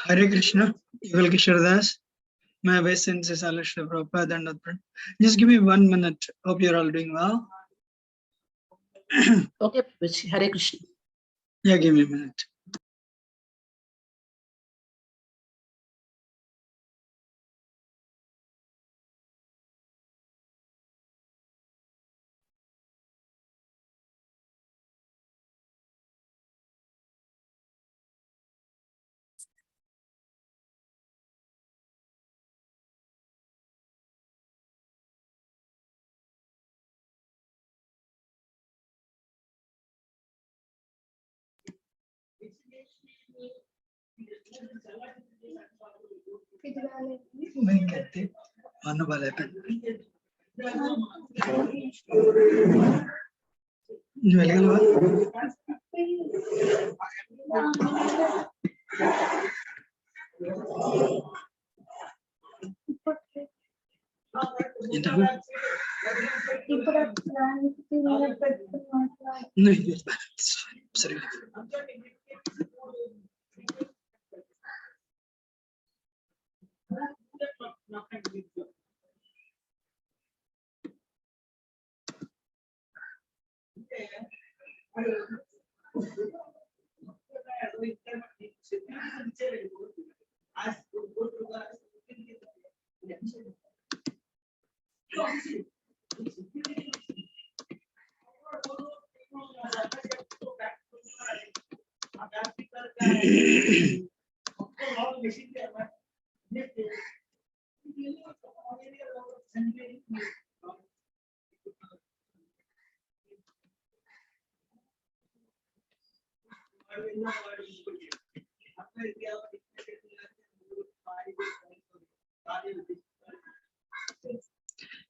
Hare Krishna, Yugal Kishore. My obeisance is Alishra Prabhupada and Adpran. Just give me 1 minute. Hope you're all doing well. Okay, Hare Krishna. Yeah, give me a minute. नहीं कहते मानो वाले पे नहीं sorry.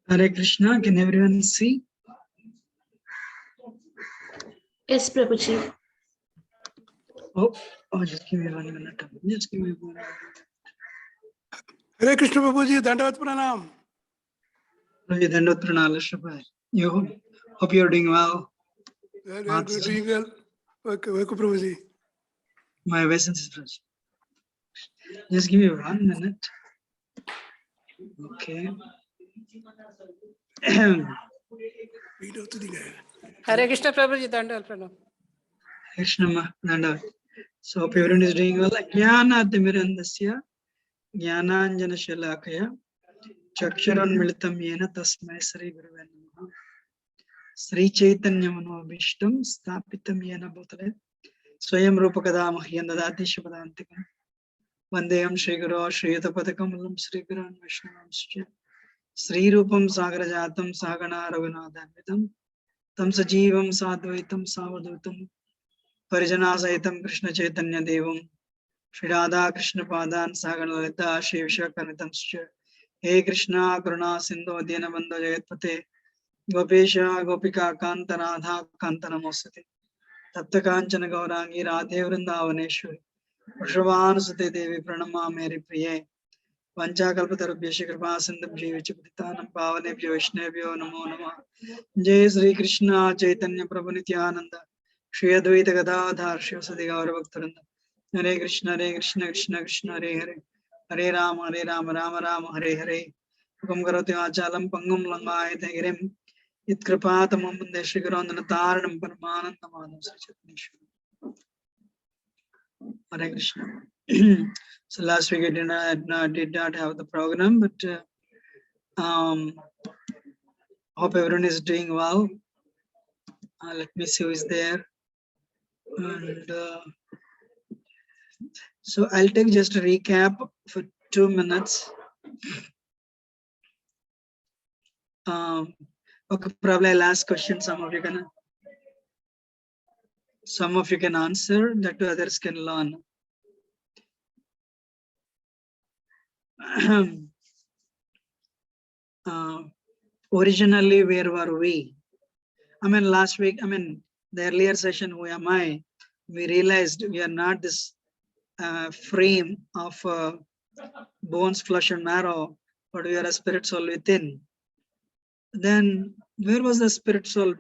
Hare Krishna, can everyone see? Yes, Prabhuji. Oh, just give me 1 minute. Just give me 1 minute. Hare Krishna Prabhuji, Dandavat Pranam. Dandavat Pranam, Shrabai. You hope you're doing well. We are good, doing well. Welcome, Prabhuji. My obeisance is Raj. Just give me 1 minute. Okay. Hare Krishna Prabhuji, Dandavat Pranam. Krishna Dandavat. So hope everyone is doing well. Jnana Timirandasya Jnananjana Shalakaya Chaksharan Militam Yena Tasmai Sri Guruve Namaha Sri Chaitanya Manobhishtam Stapitam Yena Bhutale Swayam Rupakada Mahyan Dadati Shapadantikam Vandeyam Shri Guru Shri Yatapadakamalam Sri Guran Vishnavam Sri Rupam Sagrajatam Sagana Raghunathanvitam Tam Sajivam Sadvaitam Savadutam Parijana Saitam Krishna Chaitanya Devam Shri Radha Krishna Padan Sagana Lalita Shri Vishakanitam He Krishna Karuna Sindhu Dina Bandha Jagatpate Gopesha Gopika Kanta Radha Kanta Namosati Tapta Kanchana Gaurangi Radhe Vrindavaneshwari Vrishabhanu Sute Devi Pranama Meri Priye Vancha Kalpatarubhya Kripa Sindham Jeevichapatitanam Pavanebhyo Vaishnavyo Namo Namah Jai Sri Krishna Chaitanya Prabhu Nityananda Shri Advaita Gadadhar Shivasadi Gaura Bhaktaranda Hare Krishna Krishna Krishna Hare Hare Hare Rama Rama Rama Hare Hare Hukam Karoti Vachalam Pangam Langayate Girim Itkripatamam Bande Shri Gurundana Taranam Paramananda Madham Sri Chaitanya Hare Krishna. So last week I did not have the program, but hope everyone is doing well. Let me see who is there. And so I'll take just a recap for 2 minutes. Okay, probably I'll ask questions. Some of you can answer, that others can learn. Originally, where were we? I mean, last week, the earlier session, who am I? We realized we are not this frame of bones, flesh, and marrow, but we are a spirit soul within. Then, where was the spirit soul?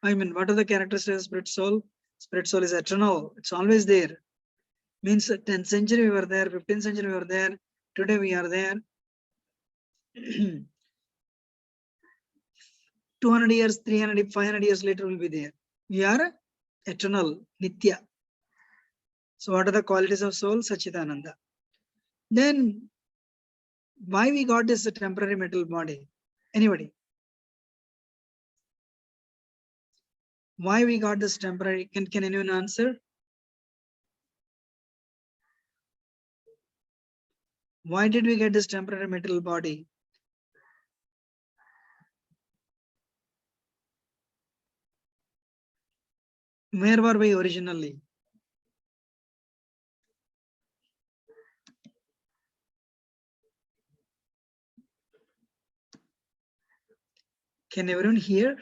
What are the characteristics of spirit soul? Spirit soul is eternal. It's always there. Means 10th century we were there, 15th century we were there, today we are there. 200 years, 300, 500 years later we'll be there. We are eternal, Nitya. So what are the qualities of soul? Sachidananda. Then why we got this temporary metal body? Anybody? Why we got this temporary? Can anyone answer? Why did we get this temporary metal body? Where were we originally? Can everyone hear?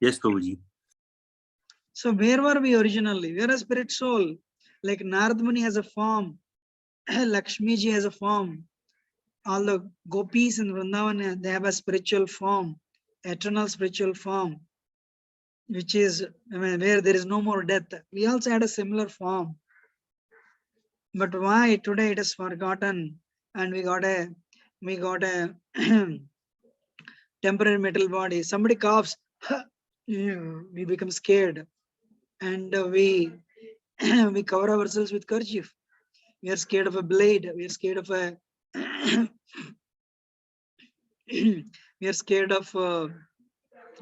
Yes, Prabhuji. So where were we originally? We are a spirit soul. Like Narad Muni has a form, Lakshmi ji has a form. All the gopis in Vrindavan, they have a spiritual form, eternal spiritual form, which is, where there is no more death. We also had a similar form. But why today it is forgotten and we got a temporary metal body. Somebody coughs, we become scared, and we we cover ourselves with kerchief. We are scared of a blade. We are scared of a we are scared of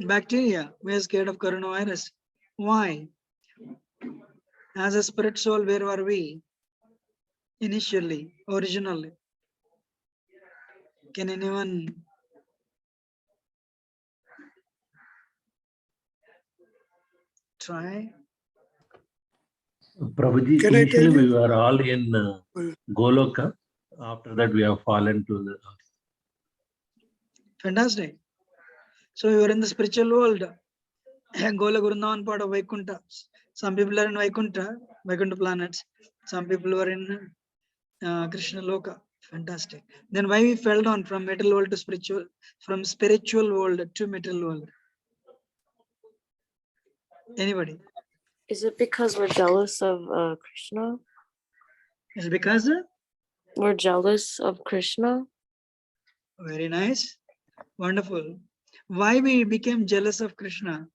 bacteria. We are scared of coronavirus. Why? As a spirit soul, where were we initially, originally? Can anyone? Try. Prabhuji, Can I tell initially we you? were all in Goloka. After that, we have fallen to the earth. Fantastic. So you are in the spiritual world. Gola Gurundavan part of Vaikunta. Some people are in Vaikunta planets. Some people are in Krishna Loka. Fantastic. Then why we fell down from metal world to spiritual, from spiritual world to metal world? Anybody? Is it because we're jealous of Krishna? It's because We're jealous of Krishna? very nice, wonderful. Why we became jealous of Krishna?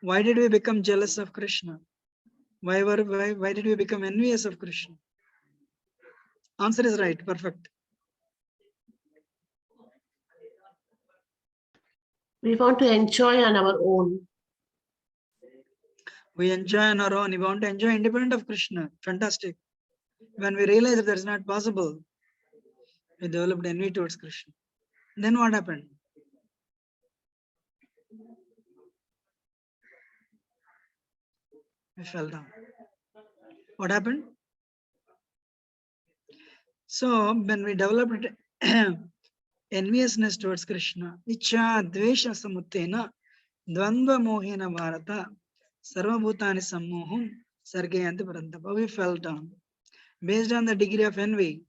Why did we become jealous of Krishna? Why did we become envious of Krishna? Answer is right, perfect. We want to enjoy on our own. We enjoy on our own. We want to enjoy independent of Krishna. Fantastic. When we realize that is not possible, we developed envy towards Krishna. Then what happened? We fell down. What happened? So when we developed enviousness towards Krishna, Icha Dvesha Samuttena Dvandva Mohena Bharata Sarvabhutani Sammoham Sargayanti Parantapa. We fell down. Based on the degree of envy,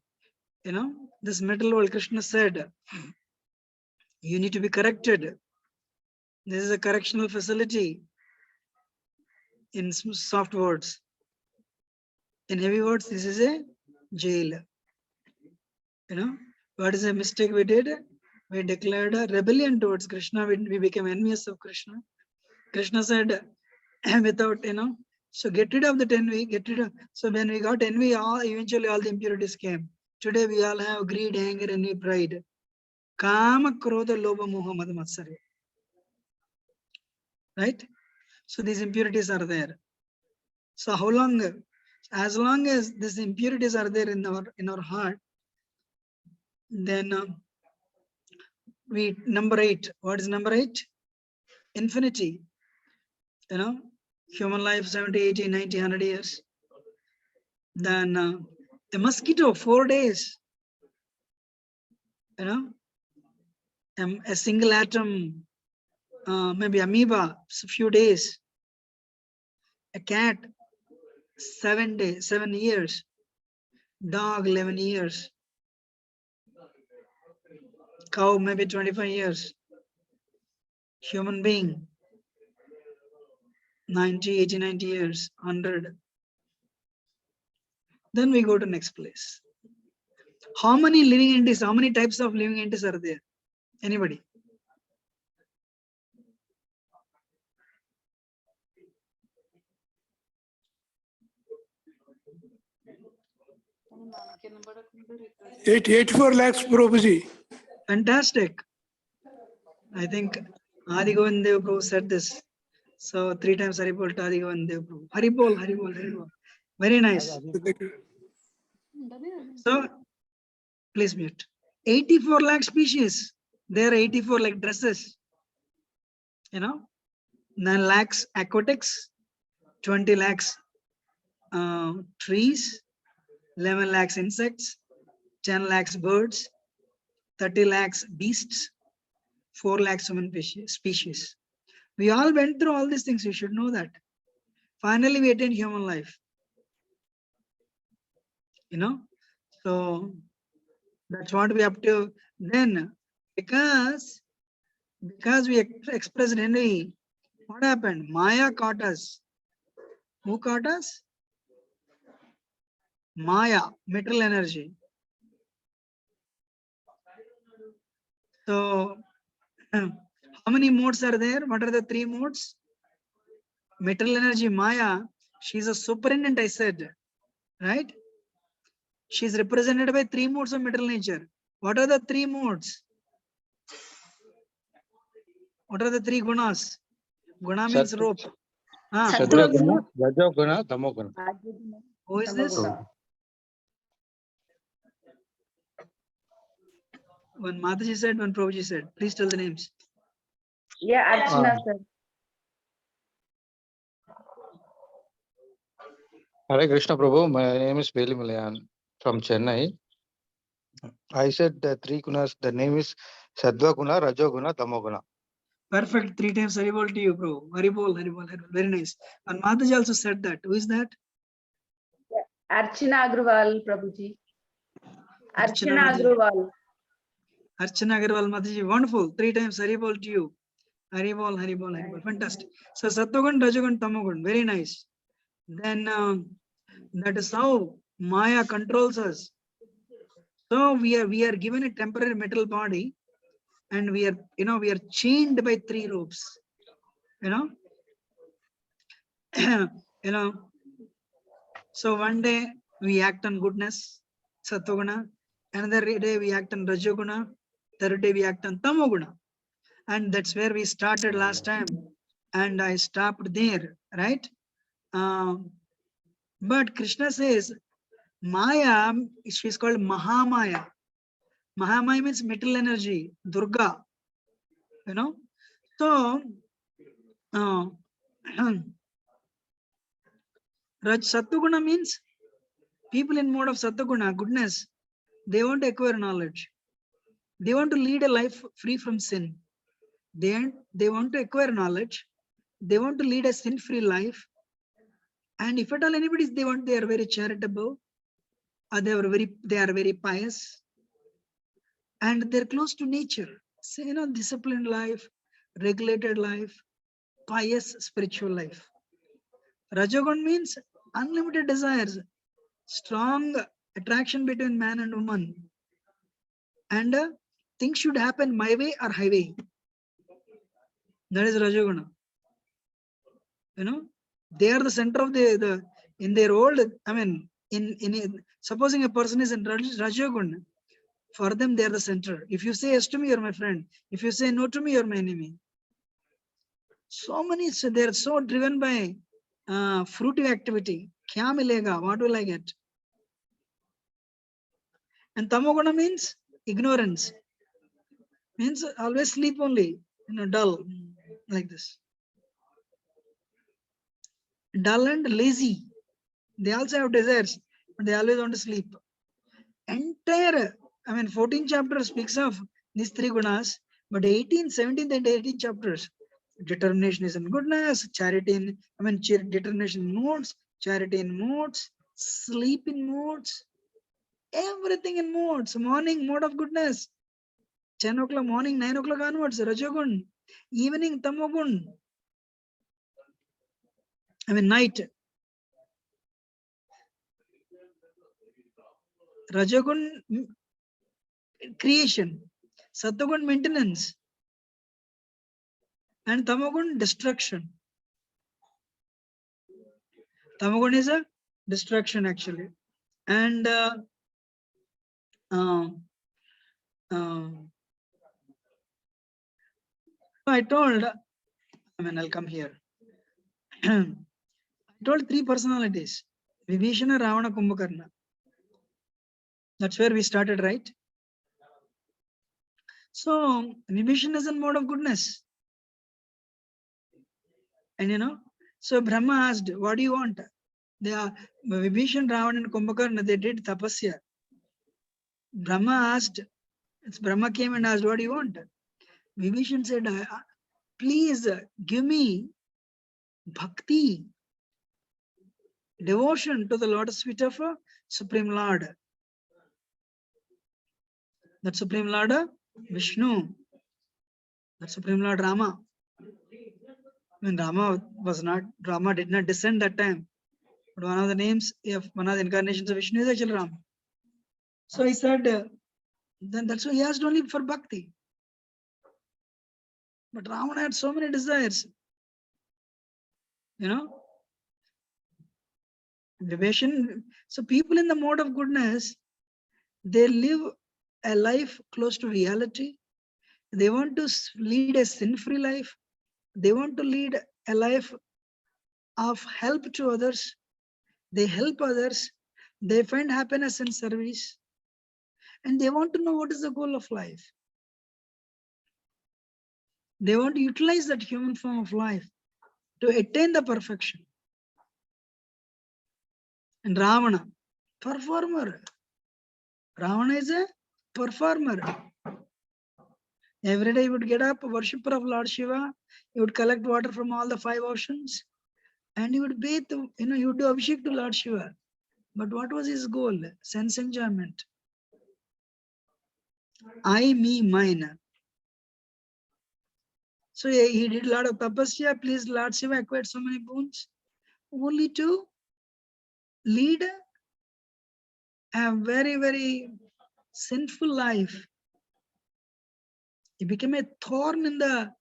this metal world, Krishna said, you need to be corrected. This is a correctional facility. In soft words. In heavy words, this is a jail. What is a mistake we did? We declared a rebellion towards Krishna. We became envious of Krishna. Krishna said, without, so get rid of the envy, get rid of. So when we got envy, eventually all the impurities came. Today we all have greed, anger, envy, pride. Kama, krodha, lobha, moha, mada, matsarya. Right? So these impurities are there. So how long? As long as these impurities are there in our heart, then we number 8. What is number 8? Infinity. Human life 70, 80, 90, 100 years. Then a mosquito 4 days. A single atom, maybe amoeba, a few days. A cat 7 days, 7 years. Dog 11 years. Cow maybe 25 years. human being, 90, 80, 90 years, 100. Then we go to next place. How many living entities, how many types of living entities are there? Anybody? Eight 84 lakhs, Prabhuji. Fantastic. I think Adi Govind Dev Prabhu said this. So 3 times Haribol to Adi Govind Dev Prabhu. Haribol, Haribol, Haribol. Very nice. So please mute. 84 lakh species. There are 84 like dresses. 9 lakhs aquatics, 20 lakhs trees, 11 lakhs insects, 10 lakhs birds, 30 lakhs beasts, 4 lakhs human species. We all went through all these things. You should know that. Finally, we attained human life. So that's what we have to then, because we expressed envy. What happened? Maya caught us. Who caught us? Maya, material energy. So how many modes are there? What are the 3 modes? Material energy, Maya, she's a superintendent, I said, right? She's represented by 3 modes of material nature. What are the 3 modes? What are the 3 gunas? Guna means rope. Sattva-guna, Rajo-guna, Tamo-guna. Who is this? One Mataji said, one Prabhuji said. Please tell the names. Yeah, Archana, sir. Hare Krishna Prabhu, my name is Veli Malayan from Chennai. I said the 3 gunas, the name is Sattva-guna, Rajo-guna, Tamo-guna. Perfect. 3 times Haribol to you, bro. Haribol, Haribol, Haribol. Very nice. And Mataji also said that. Who is that? Archana Agrawal, Prabhuji. Archana Mataji. Agrawal. Archana Agrawal, Mataji. Wonderful. 3 times Haribol to you. Haribol, Haribol, Haribol. Fantastic. So Sattvagun, Rajagun, Tamagun. Very nice. Then that is how Maya controls us. So we are given a temporary metal body, and we are chained by 3 ropes. So one day we act on goodness, Sattva-guna. Another day we act on Rajoguna. Third day we act on Tamoguna. And that's where we started last time. And I stopped there, right? But Krishna says, Maya, she's called Mahamaya. Mahamaya means material energy, Durga. So, Sattva-guna means people in mode of Sattva-guna, goodness, they want to acquire knowledge. They want to lead a life free from sin. They want to acquire knowledge. They want to lead a sin-free life. And if at all anybody, they are very charitable, or they are very pious, and they're close to nature. So, disciplined life, regulated life, pious spiritual life. Rajogun means unlimited desires, strong attraction between man and woman, and things should happen my way or highway. That is Rajoguna. They are the center of the in their old. I mean, in supposing a person is in Rajoguna, for them they are the center. If you say yes to me, you're my friend. If you say no to me, you're my enemy. So many, so they are so driven by fruitive activity. Kya milega? What will I get? And Tamoguna means ignorance. Means always sleep only, dull, like this. Dull and lazy. They also have desires, but they always want to sleep. Entire, 14th chapter speaks of these 3 gunas, but 18th, 17th and 18th chapters, determination is in goodness, charity in, determination in modes, charity in modes, sleep in modes, everything in modes. Morning, mode of goodness. 10 o'clock morning, 9 o'clock onwards, Rajogun. Evening, Tamogun. I mean, night. Rajagun, creation. Sattvagun, maintenance. And Tamagun, destruction. Tamagun is a destruction actually. And I told, I'll come here. I told 3 personalities. Vibhishana, Ravana, Kumbhakarna. That's where we started, right? So Vibhishana is a mode of goodness. And so Brahma asked, what do you want? They are Vibhishana, Ravana and Kumbhakarna, they did tapasya. Brahma asked, Brahma came and asked, what do you want? Vibhishana said, please give me bhakti, devotion to the lotus feet of Supreme Lord. That Supreme Lord Vishnu. That Supreme Lord Rama. When Rama did not descend that time. But one of the names of one of the incarnations of Vishnu is actually Rama. So he said, then that's why he asked only for bhakti. But Ravana had so many desires. Devotion. So people in the mode of goodness, they live a life close to reality. They want to lead a sin-free life. They want to lead a life of help to others. They help others. They find happiness in service. And they want to know what is the goal of life. They want to utilize that human form of life to attain the perfection. And Ravana, performer. Ravana is a performer. Every day he would get up, a worshipper of Lord Shiva. He would collect water from all the 5 oceans. And he would bathe, he would do abhishek to Lord Shiva. But what was his goal? Sense enjoyment. I, me, mine. So he did a lot of tapasya, pleased Lord Shiva, acquired so many boons, only to lead a very, very sinful life. He became a thorn in the,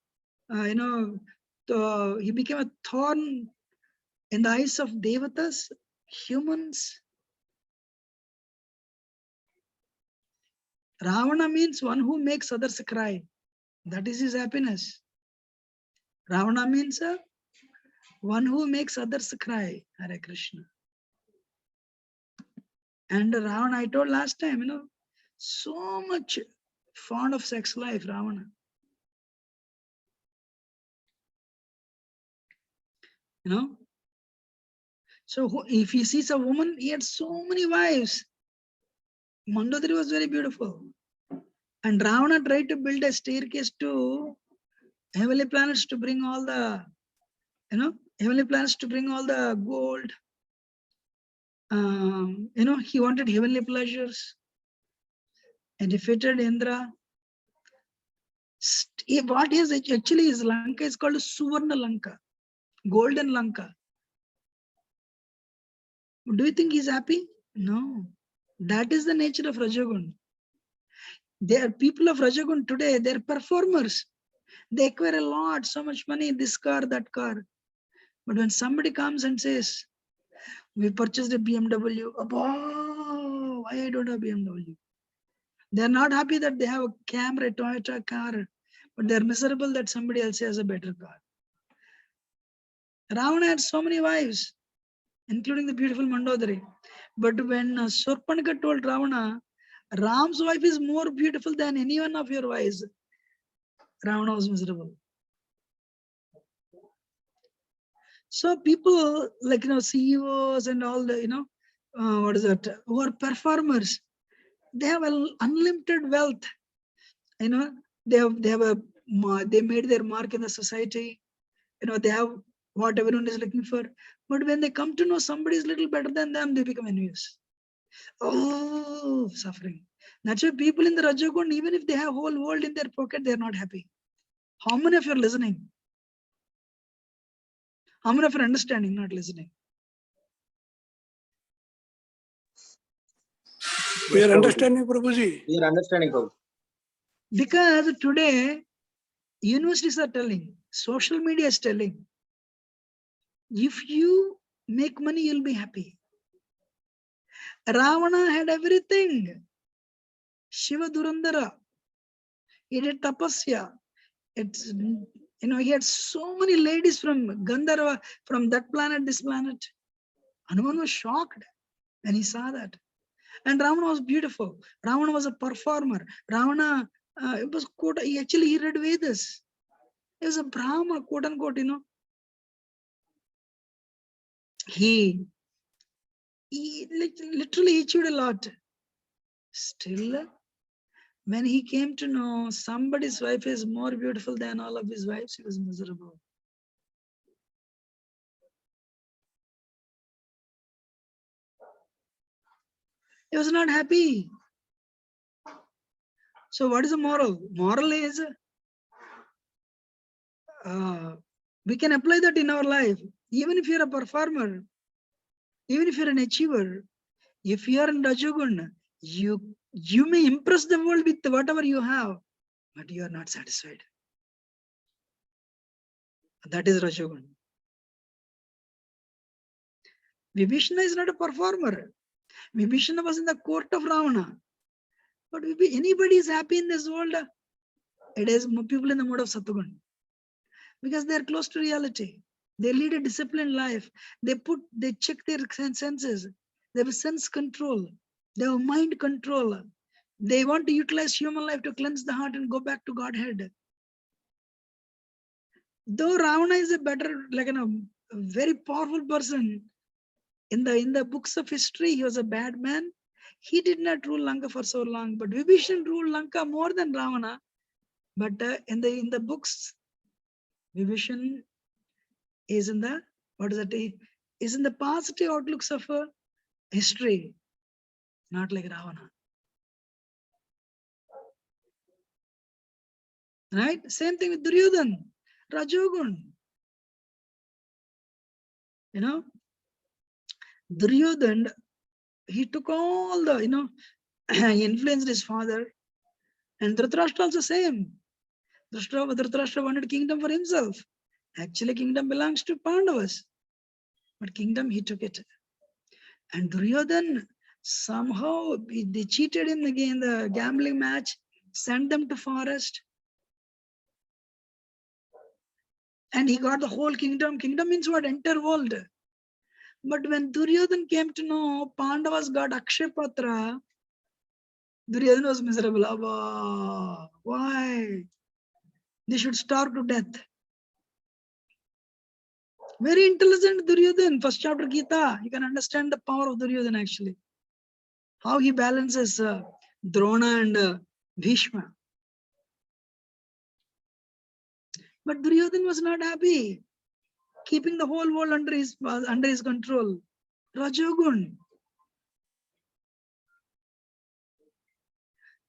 he became a thorn in the eyes of devatas, humans. Ravana means one who makes others cry. That is his happiness. Ravana means one who makes others cry. Hare Krishna. And Ravana, I told last time, so much fond of sex life, Ravana. So if he sees a woman, he had so many wives. Mandodari was very beautiful. And Ravana tried to build a staircase to heavenly planets to bring all the, heavenly planets to bring all the gold. He wanted heavenly pleasures. And defeated Indra. What is actually is Lanka is called Suvarna Lanka, Golden Lanka. Do you think he's happy? No. That is the nature of Rajagun. They are people of Rajagun today, they're performers. They acquire a lot, so much money, this car, that car. But when somebody comes and says, we purchased a BMW, oh, why I don't have BMW? They're not happy that they have a Camry, a Toyota car, but they're miserable that somebody else has a better car. Ravana had so many wives, including the beautiful Mandodari. But when Surpanika told Ravana, Ram's wife is more beautiful than any one of your wives, Ravana was miserable. So people like, CEOs and all the, who are performers, they have unlimited wealth. They made their mark in the society. They have what everyone is looking for. But when they come to know somebody is little better than them, they become envious. Oh, suffering. That's why people in the Rajagun, even if they have whole world in their pocket, they're not happy. How many of you are listening? How many of you are understanding, not listening? We are understanding, Prabhuji. We are understanding, Prabhu. Because today, universities are telling, social media is telling, if you make money, you'll be happy. Ravana had everything. Shiva Durandara. He did tapasya. It's, he had so many ladies from Gandharva, from that planet, this planet. Hanuman was shocked when he saw that. And Ravana was beautiful. Ravana was a performer. Ravana, it was quote, he read Vedas. He was a Brahma, quote unquote, He literally achieved a lot. Still, when he came to know somebody's wife is more beautiful than all of his wives, he was miserable. He was not happy. So what is the moral? Moral is, we can apply that in our life. Even if you're a performer, even if you're an achiever, if you are in Rajogun, you may impress the world with whatever you have, but you are not satisfied. That is Rajogun. Vibhishana is not a performer. Vibhishana was in the court of Ravana. But if anybody is happy in this world, it is people in the mode of Sattvagun. Because they are close to reality. They lead a disciplined life. They check their senses. They have sense control. They have mind control. They want to utilize human life to cleanse the heart and go back to Godhead. Though Ravana is a better, a very powerful person, in the books of history, he was a bad man. He did not rule Lanka for so long, but Vibhishan ruled Lanka more than Ravana. But in the books, Vibhishan is in the is in the positive outlooks of history, not like Ravana. Right? Same thing with Duryodhan, Rajogun. Duryodhan, he took all the, he influenced his father. And Dhritarashtra also same. Dhritarashtra wanted kingdom for himself. Actually, kingdom belongs to Pandavas. But kingdom, he took it. And Duryodhan, somehow, they cheated him again in the gambling match, sent them to forest. And he got the whole kingdom. Kingdom means what? Entire world. But when Duryodhan came to know Pandavas got Akshayapatra, Duryodhan was miserable. Abba, why? They should starve to death. Very intelligent Duryodhan. First chapter Gita. You can understand the power of Duryodhan actually. How he balances Drona and Bhishma. But Duryodhan was not happy. Keeping the whole world under his control. Rajogun.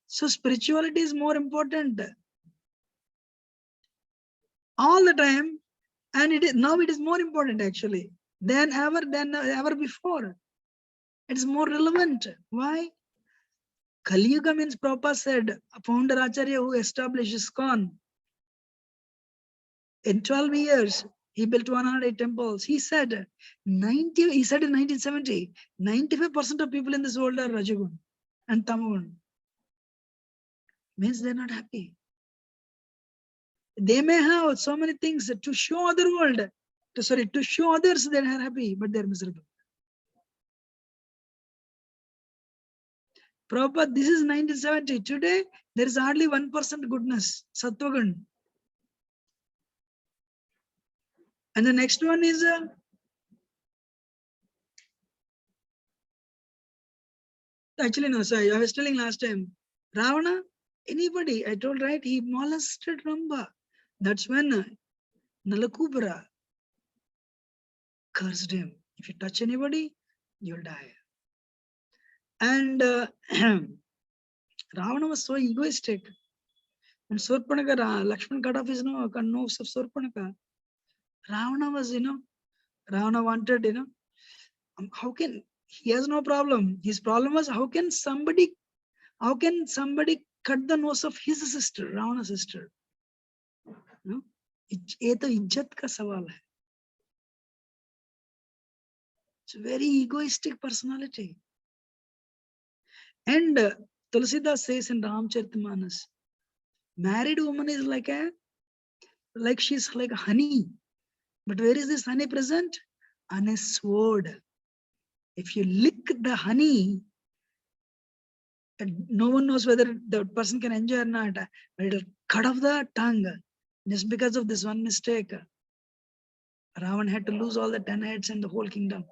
So spirituality is more important. All the time. And now it is more important actually than ever before. It is more relevant. Why? Kali Yuga means Prabhupada said, a founder Acharya who established ISKCON. In 12 years, he built 108 temples. He said in 1970, 95% of people in this world are Rajagun and Tamagun. Means they're not happy. They may have so many things to show other world, to show others they are happy, but they're miserable. Prabhupada, this is 1970. Today, there is hardly 1% goodness, Sattvagun. And the next one is actually no, sorry, I was telling last time, Ravana, anybody, I told right, he molested Ramba. That's when Nalakubara cursed him. If you touch anybody, you'll die. And Ravana was so egoistic. And Surpanaka, Lakshman cut off his nose of Surpanaka. Ravana was, Ravana wanted, how can, he has no problem. His problem was how can somebody cut the nose of his sister, Ravana's sister? ये तो इज्जत का सवाल है. It's a very egoistic personality. And Tulsidas says in Ramcharitmanas, married woman is like she's like honey. But where is this honey present? On a sword. If you lick the honey, no one knows whether the person can enjoy or not. But it'll cut off the tongue. Just because of this one mistake, Ravan had to lose all the 10 heads and the whole kingdom.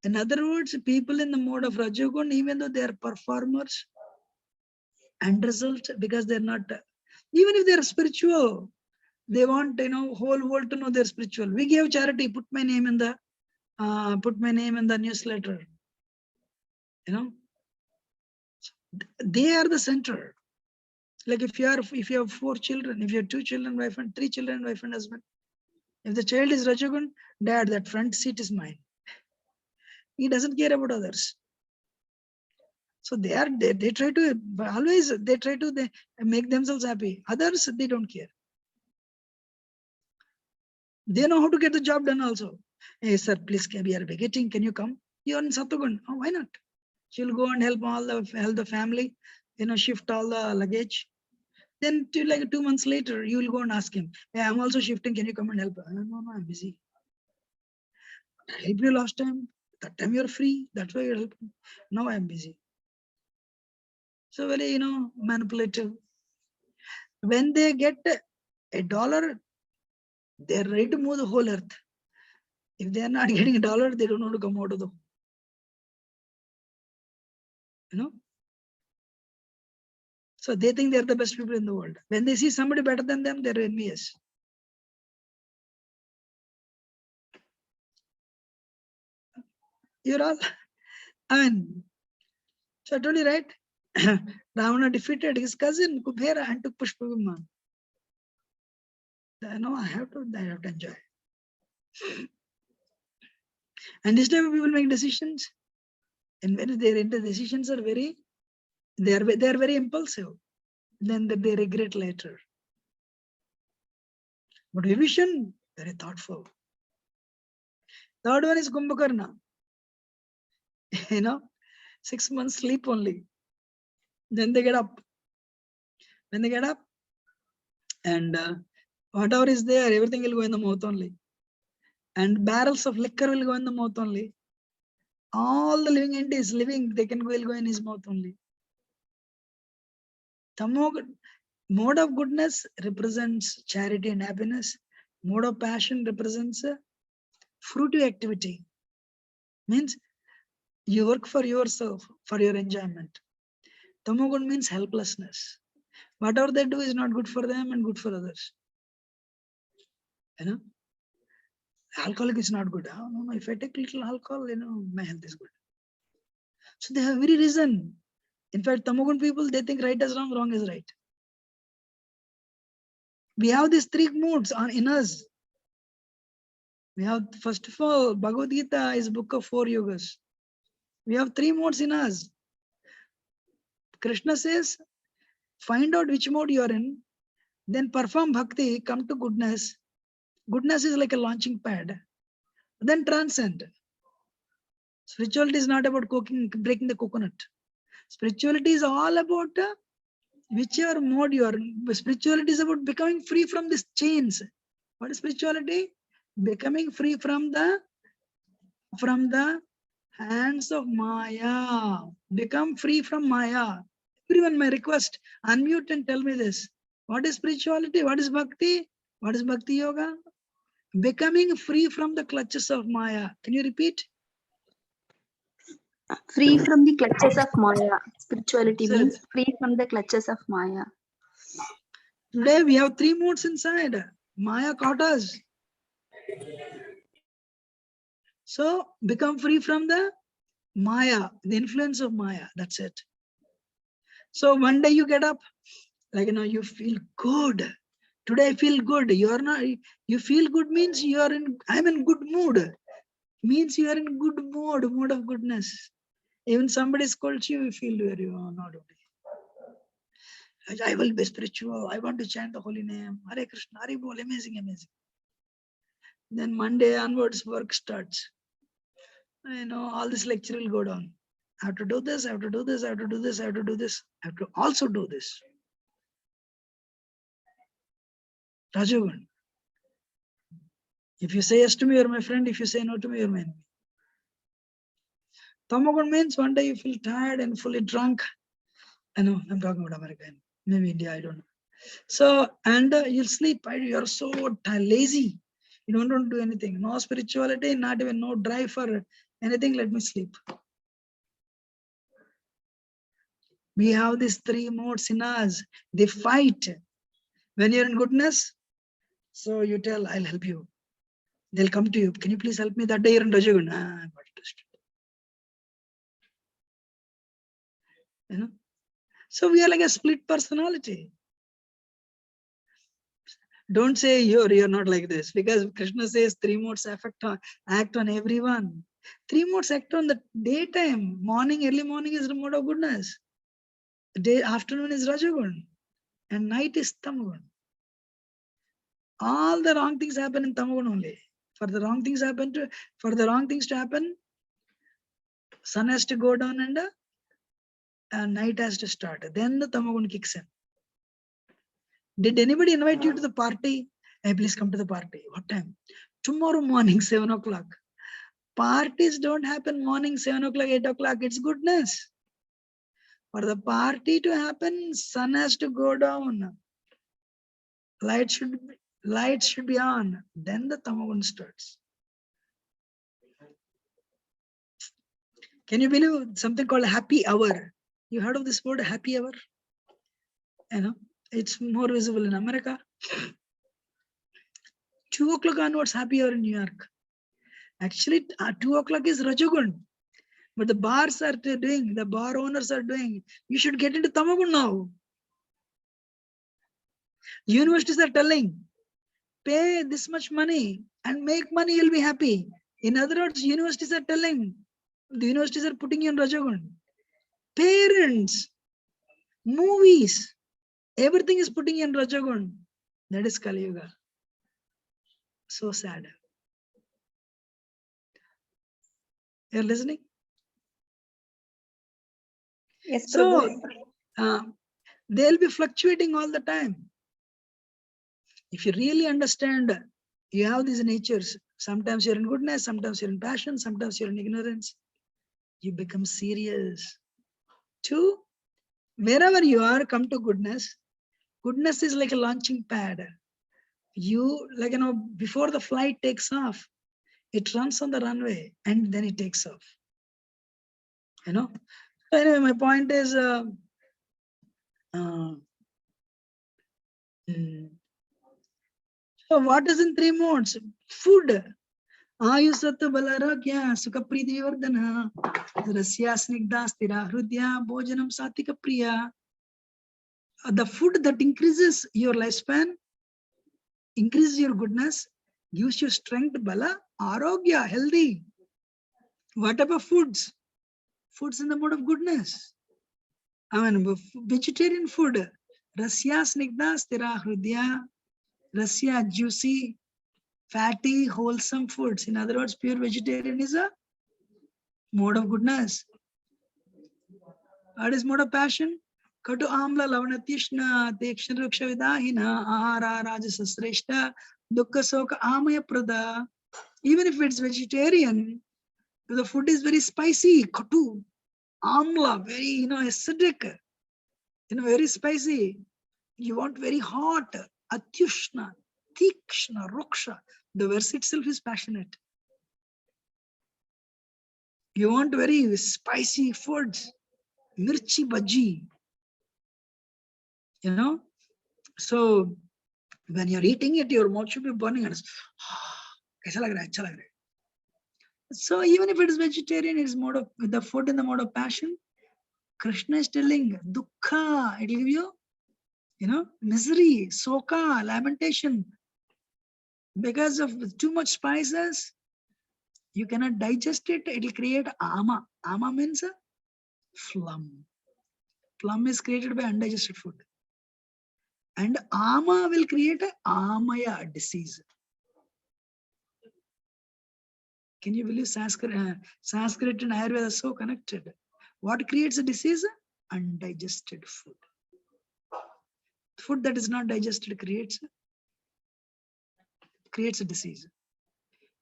In other words, people in the mode of Rajogun, even though they are performers and result, because they're not, even if they're spiritual, they want whole world to know they're spiritual. We gave charity, put my name in the newsletter. They are the center. Like if you have 4 children, if you have 2 children, wife and 3 children, wife and husband. If the child is Rajogun, dad, that front seat is mine. He doesn't care about others. So they try to always they make themselves happy. Others, they don't care. They know how to get the job done also. Hey sir, please, we are vacating. Can you come? You are in Satagun. Oh, why not? She'll go and help the family, shift all the luggage. Then till like 2 months later, you will go and ask him, hey, I'm also shifting. Can you come and help? No, I'm busy. I helped you last time. That time you're free. That's why you're helping. Now I'm busy. So very, manipulative. When they get $1, they're ready to move the whole earth. If they are not getting $1, they don't want to come out of the home. So they think they're the best people in the world. When they see somebody better than them, they're envious. You're all, so I told you, right? Ravana defeated his cousin Kubera and took Pushpaviman. I have to enjoy. And this time people make decisions. And when their decisions are they are very impulsive. Then they regret later. But Vibhishan, very thoughtful. Third one is Kumbhakarna. 6 months sleep only. Then they get up. When they get up, and whatever is there, everything will go in the mouth only. And barrels of liquor will go in the mouth only. All the living entities they will go in his mouth only. Mode of goodness represents charity and happiness. Mode of passion represents fruitive activity. Means you work for yourself, for your enjoyment. Tamogun means helplessness. Whatever they do is not good for them and good for others. Alcoholic is not good. Oh, no, if I take little alcohol, my health is good. So they have very reason. In fact, Tamogun people, they think right is wrong, wrong is right. We have these 3 moods in us. We have, first of all, Bhagavad Gita is a book of 4 yogas. We have 3 modes in us. Krishna says, find out which mode you are in, then perform bhakti, come to goodness. Goodness is like a launching pad. Then transcend. Spirituality is not about breaking the coconut. Spirituality is all about whichever mode you are in. Spirituality is about becoming free from these chains. What is spirituality? Becoming free from the hands of Maya. Become free from Maya. Everyone, my request, unmute and tell me this. What is spirituality? What is bhakti? What is BhaktiYoga? Becoming free from the clutches of Maya. Can you repeat? Free from the clutches of Maya. Spirituality Sir, means free from the clutches of Maya. Today we have 3 moods inside. Maya caught us. So become free from the Maya, the influence of Maya. That's it. So one day you get up, like, you feel good. Today I feel good. You feel good means I'm in good mood. Means you are in good mood of goodness. Even somebody scolds you, you feel very, not okay. I will be spiritual. I want to chant the holy name. Hare Krishna, Hare Bol, amazing, amazing. Then Monday onwards, work starts. All this lecture will go down. I have to do this, I have to do this, I have to do this, I have to do this. I have to also do this. Rajogun. If you say yes to me, you're my friend. If you say no to me, you're my enemy. Tamagun means one day you feel tired and fully drunk. I know, I'm talking about America, maybe India, I don't know. So, and you'll sleep. You're so lazy. You don't want to do anything. No spirituality, not even no drive for anything. Let me sleep. We have these three modes in us. They fight. When you're in goodness, so you tell, I'll help you. They'll come to you. Can you please help me? That day you're in Rajagun. I'm not interested. So we are like a split personality. Don't say you're not like this, because Krishna says three modes act on everyone. Three modes act on the daytime. Morning, early morning is the mode of goodness. Afternoon is Rajagun, and night is Tamagun. All the wrong things happen in Tamagun only. For the wrong things to happen, sun has to go down and night has to start. Then the Tamagun kicks in. Did anybody invite you to the party? Hey, please come to the party. What time? Tomorrow morning, 7 o'clock. Parties don't happen morning, 7 o'clock, 8 o'clock. It's goodness. For the party to happen, sun has to go down. Lights should be on. Then the Tamagun starts. Can you believe something called happy hour? You heard of this word, happy hour? It's more visible in America. 2 o'clock onwards, happy hour in New York. Actually, 2 o'clock is Rajagun. But the bars are doing, the bar owners are doing, you should get into Tamagun now. Universities are telling, pay this much money and make money, you'll be happy. In other words, universities are telling, the universities are putting you in Rajagun. Parents, movies, everything is putting you in Rajagun. That is Kali Yuga. So sad. You're listening? Yes, So, Prabhu. they'll be fluctuating all the time. If you really understand, you have these natures. Sometimes you're in goodness, sometimes you're in passion, sometimes you're in ignorance. You become serious. 2, wherever you are, come to goodness. Goodness is like a launching pad. Before the flight takes off, it runs on the runway and then it takes off. So anyway, my point is, so what is in 3 modes? Food. Ayusatva balaragya sukapriti vardhana rasya snigdha stira hrudya bhojanam satika priya. The food that increases your lifespan, increases your goodness, gives you strength, bala, arogya, healthy. What about foods? Foods in the mode of goodness. Vegetarian food. Rasya snigdha stira hrudya. Rasya, juicy, fatty, wholesome foods. In other words, pure vegetarian is a mode of goodness. What is mode of passion? Katu amla lavanatishna tekshna ruksha vidahina ahara rajasa sreshta dukkha soka amaya prada. Even if it's vegetarian, the food is very spicy, katu, amla, very acidic, very spicy. You want very hot, atyushna, tikshna, ruksha. The verse itself is passionate. You want very spicy foods, mirchi bhaji. So when you're eating it, your mouth should be burning. And so even if it is vegetarian, it's the food in the mode of passion. Krishna is telling dukkha, it will give you, misery, soka, lamentation. Because of too much spices, you cannot digest it. It will create ama. Ama means phlegm. Phlegm is created by undigested food. And ama will create a amaya disease. Can you believe Sanskrit and Ayurveda are so connected? What creates a disease? Undigested food. Food that is not digested creates a disease.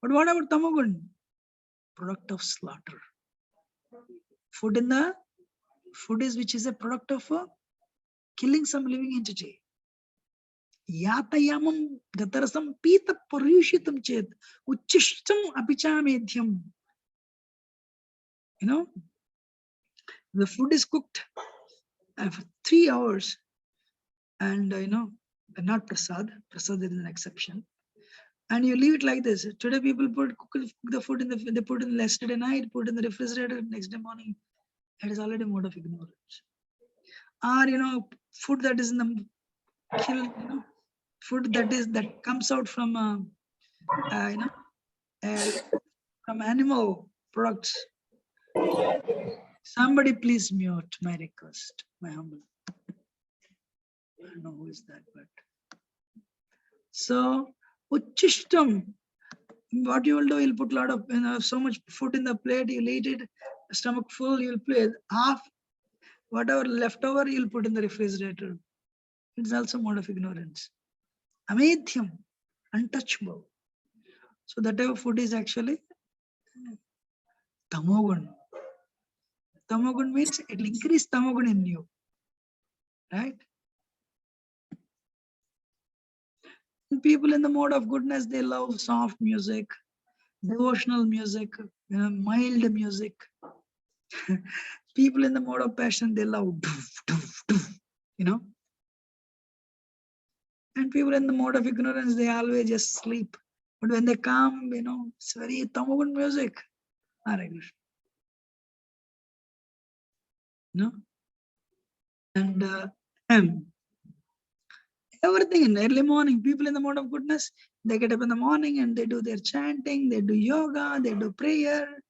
But what about tamagun? Product of slaughter. Food which is a product of killing some living entity. Yatayamam gatarasam pita parushitam ched uchishtam apichamedhyam. The food is cooked for 3 hours, and not prasad. Prasad is an exception. And you leave it like this. Today people cook the food they put in yesterday night, put in the refrigerator, next day morning. It is already a mode of ignorance. Or food that is in the food that comes out from from animal products. Somebody please mute my request, my humble. I don't know who is that, but so uchishtam. What you will do, you'll put a lot of so much food in the plate, you'll eat it, stomach full, you'll play half, whatever leftover, you'll put in the refrigerator. It's also mode of ignorance. Amedhyam, untouchable. So that type of food is actually tamogun. Tamogun means it will increase tamogun in you. Right? People in the mode of goodness, they love soft music, devotional music, mild music. People in the mode of passion, they love And people in the mode of ignorance, they always just sleep. But when they come, it's very tamogun music. Hare Krishna. And everything in early morning, people in the mode of goodness, they get up in the morning and they do their chanting, they do yoga, they do prayer,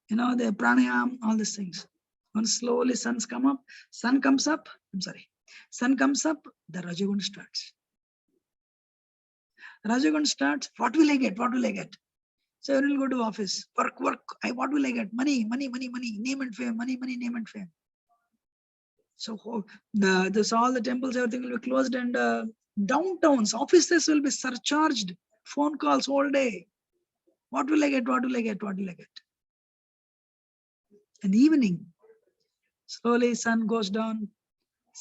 their pranayam, all these things. When slowly sun comes up, the Rajagun starts. Rajagun starts, what will I get? What will I get? So everyone will go to office, work. What will I get? Money, name and fame, money, name and fame. So all the temples, everything will be closed, and downtowns, offices will be surcharged. Phone calls all day. What will I get? What will I get? What will I get? In the evening, slowly sun goes down,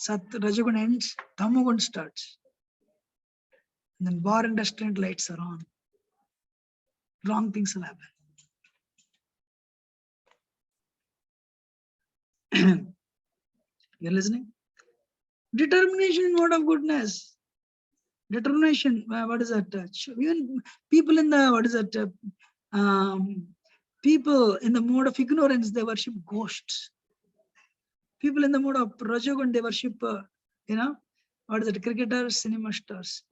Rajagun ends, Tamagun starts. And then bar and restaurant lights are on. Wrong things will happen. You're listening? Determination, mode of goodness. Determination, what is that? Even people in the, people in the mode of ignorance, they worship ghosts. People in the mode of Rajagun, they worship, cricketers, cinema stars.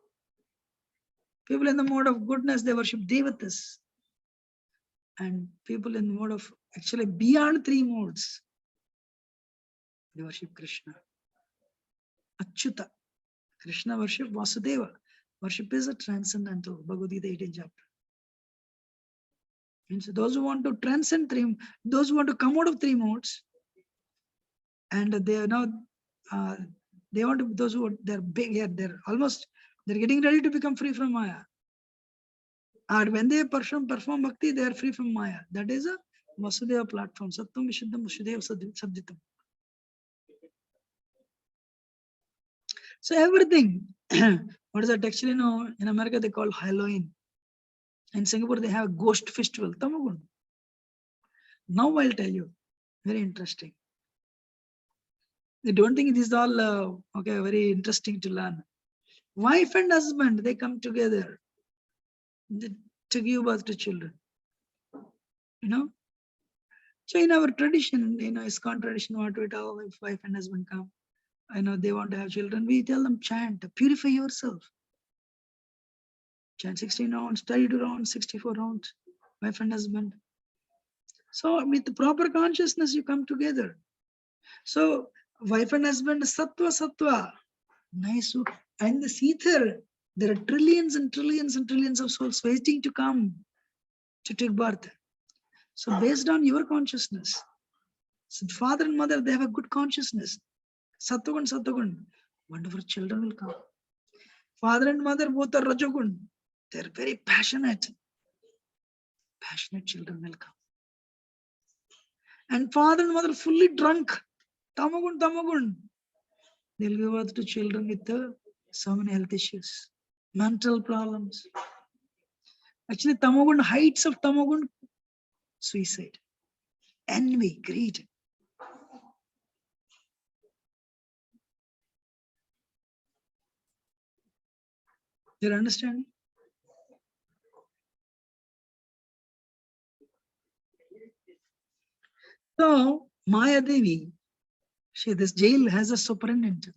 People in the mode of goodness, they worship devatas. And people in the mode of, actually beyond 3 modes, they worship Krishna. Achyuta. Krishna worship Vasudeva. Worship is a transcendental. Bhagavad Gita 18th chapter. And so those who want to transcend 3, those who want to come out of 3 modes, and they are now, they want to, those who they're big here, they're getting ready to become free from Maya. And when they perform bhakti, they are free from Maya. That is a Vasudeva platform. Sattam Vishuddham Vasudeva Sadhitam. So everything, what is that? Actually, in America they call Halloween. In Singapore they have a ghost festival, Tamagun. Now I'll tell you, very interesting. They don't think this is all very interesting to learn. Wife and husband, they come together to give birth to children. So in our tradition, ISKCON tradition, what we tell if wife and husband come, they want to have children, we tell them chant, purify yourself. Chant 16 rounds, 32 rounds, 64 rounds, wife and husband. So with the proper consciousness, you come together. So wife and husband, sattva. Nice. And the ether, there are trillions and trillions and trillions of souls waiting to come to take birth. So based on your consciousness, so father and mother, they have a good consciousness. Sattvagun, wonderful children will come. Father and mother both are rajagun. They're very passionate. Passionate children will come. And father and mother fully drunk. Tamagun. They'll give birth to children with so many health issues, mental problems. Actually, tamagun, heights of tamagun, suicide, envy, greed. You understand? So, Maya Devi, this jail has a superintendent.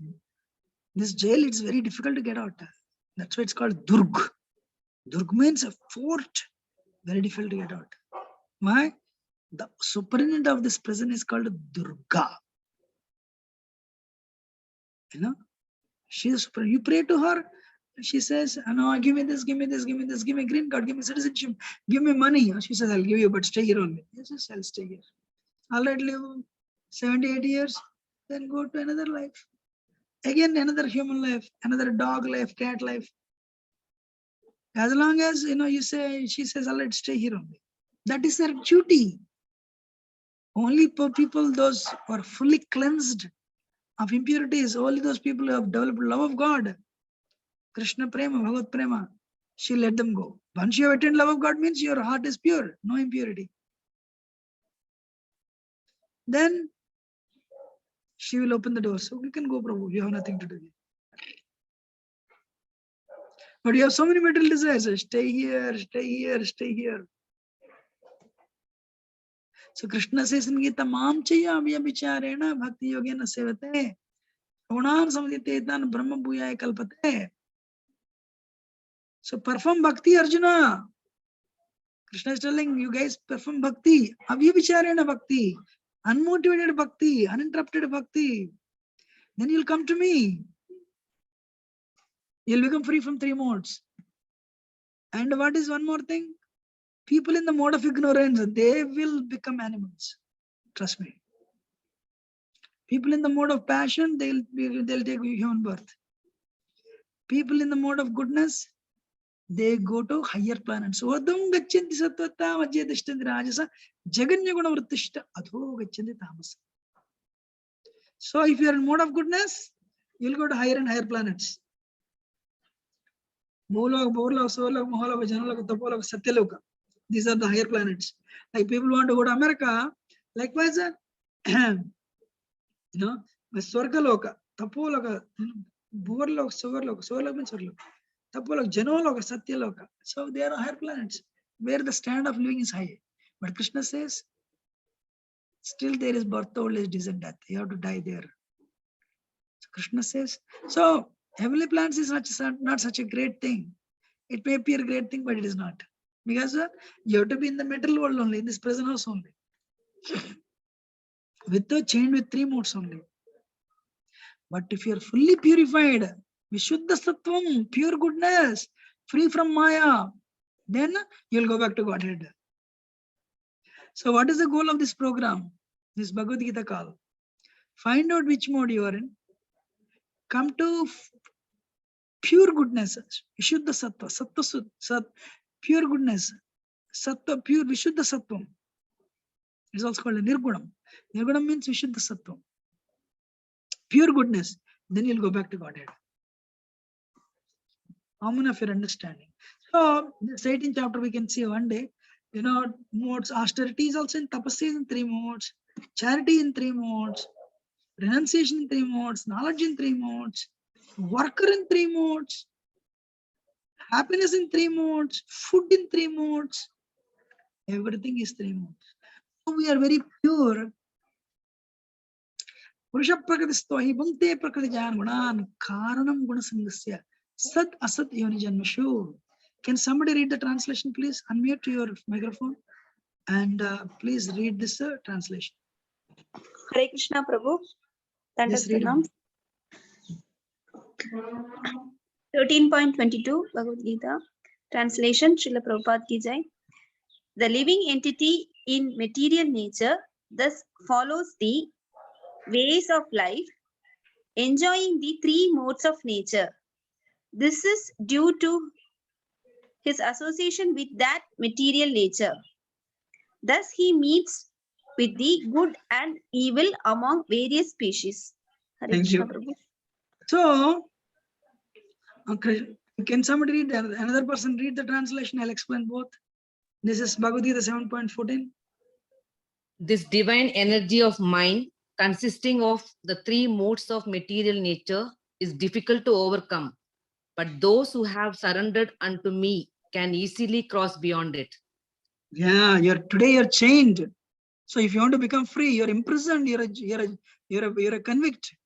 This jail, it's very difficult to get out. That's why it's called Durg. Durg means a fort, very difficult to get out. Why? The superintendent of this prison is called Durga. She is super. You pray to her, she says, no, give me this, give me this, give me this, give me green card, give me citizenship, give me money. She says, I'll give you, but stay here only. Yes, I'll stay here. All right, live 70, 80 years, then go to another life. Again, another human life, another dog life, cat life. As long as, you say, she says, all right, stay here only. That is their duty. Only for people, those who are fully cleansed of impurities, only those people who have developed love of God, Krishna Prema, Bhagavad Prema, she let them go. Once you have attained love of God, means your heart is pure, no impurity. Then she will open the door. So you can go, Prabhu, you have nothing to do here. But you have so many material desires. Stay here, stay here, stay here. So Krishna says in Gita, Mam chaya abhyabhicharena bhakti yogena sevate gunan samadhitetan brahma bhuyaya kalpate. So perform bhakti, Arjuna. Krishna is telling you guys, perform bhakti, abhyabhicharena bhakti, unmotivated bhakti, uninterrupted bhakti. Then you'll come to me. You'll become free from three modes. And what is one more thing? People in the mode of ignorance, they will become animals. Trust me. People in the mode of passion, they'll take human birth. People in the mode of goodness, they go to higher planets. Odam gachanti sattvatta majje dishtanti rajasa jaganyaguna vrittishta adho gachanti tamasa. So if you are in mode of goodness, you'll go to higher and higher planets. Bhulok, Bhurlok, Surlok, Mahalok, Janalok, Tapolok, Satyaloka. These are the higher planets. Like people want to go to America, likewise, Swargaloka, Tapoloka, Bhurlok, Surlok, Surlok means Surlok, Tapolok, Janoloka, Satyaloka. So they are higher planets where the standard of living is high. But Krishna says, still there is birth, old age, disease, and death. You have to die there. So Krishna says, so heavenly planets is not such a great thing. It may appear a great thing, but it is not. Because you have to be in the material world only, in this present house only. Chained with three modes only. But if you are fully purified, Vishuddha Sattvam, pure goodness, free from Maya, then you'll go back to Godhead. So what is the goal of this program? This Bhagavad Gita call. Find out which mode you are in. Come to pure goodness, Vishuddha Sattva, pure goodness, Sattva, pure Vishuddha Sattvam. It's also called a Nirgunam. Nirgunam means Vishuddha Sattvam. Pure goodness. Then you'll go back to Godhead. How many of your understanding? So, this 18th chapter we can see one day, modes. Austerity is also in tapasya in three modes, charity in three modes, renunciation in three modes, knowledge in three modes, worker in three modes, happiness in three modes, food in three modes. Everything is three modes. So we are very pure. Purusha prakristo hi bhunte prakritijan gunan karanam gunasangasya sat asat yoni janmashu. Can somebody read the translation, please? Unmute your microphone and please read this translation. Hare Krishna Prabhu. Yes, read. 13.22 Bhagavad Gita. Translation Srila Prabhupada ki jai. The living entity in material nature thus follows the ways of life, enjoying the three modes of nature. This is due to his association with that material nature. Thus he meets with the good and evil among various species. Hare Thank Krishna you. Prabhu. So, can somebody read another person read the translation? I'll explain both. This is Bhagavad Gita 7.14. This divine energy of mind, consisting of the three modes of material nature, is difficult to overcome. But those who have surrendered unto me can easily cross beyond it. Yeah, today you're chained. So if you want to become free, you're imprisoned, you're a convict.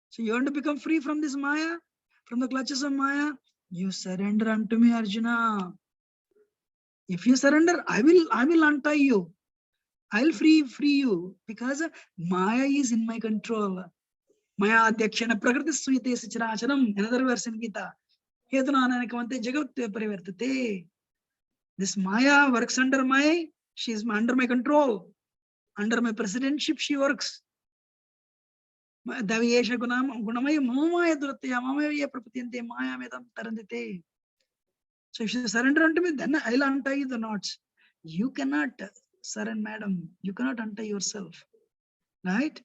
So you want to become free from this Maya, from the clutches of Maya, you surrender unto me, Arjuna. If you surrender, I will untie you. I'll free you because Maya is in my control. Maya adhyakshana prakriti suyate sicharacharam. Another verse in Gita. Hetunananakamante jagat parivartate. This Maya works under she's under my control. Under my presidentship, she works. Daviyesha gunamaya mamaya duratya mamaya prapatyante maya medam tarandite. So if you surrender unto me, then I'll untie the knots. You cannot surrender, madam. You cannot untie yourself. Right?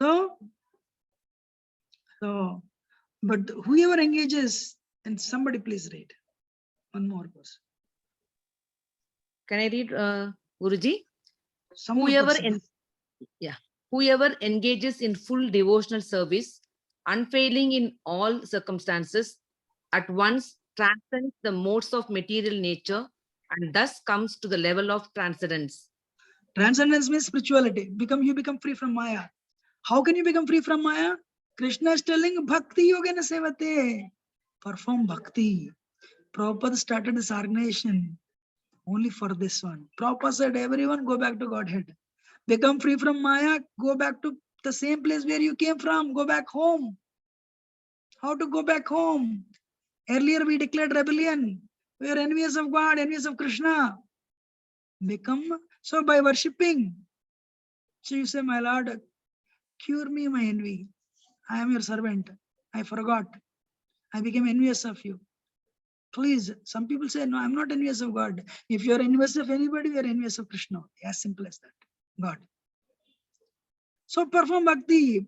So, but whoever engages, and somebody please read. One more person. Can I read, Guruji? Some more person. Whoever engages in full devotional service, unfailing in all circumstances, at once transcends the modes of material nature and thus comes to the level of transcendence. Transcendence means spirituality. You become free from Maya. How can you become free from Maya? Krishna is telling BhaktiYoga na sevate. Perform bhakti. Prabhupada started this organization only for this one. Prabhupada said, everyone go back to Godhead. Become free from Maya, go back to the same place where you came from. Go back home. How to go back home? Earlier we declared rebellion. We are envious of God, envious of Krishna. So by worshipping. So you say, my Lord, cure me my envy. I am your servant. I forgot. I became envious of you. Please, some people say, no, I'm not envious of God. If you're envious of anybody, you're envious of Krishna. As simple as that. God. So perform bhakti.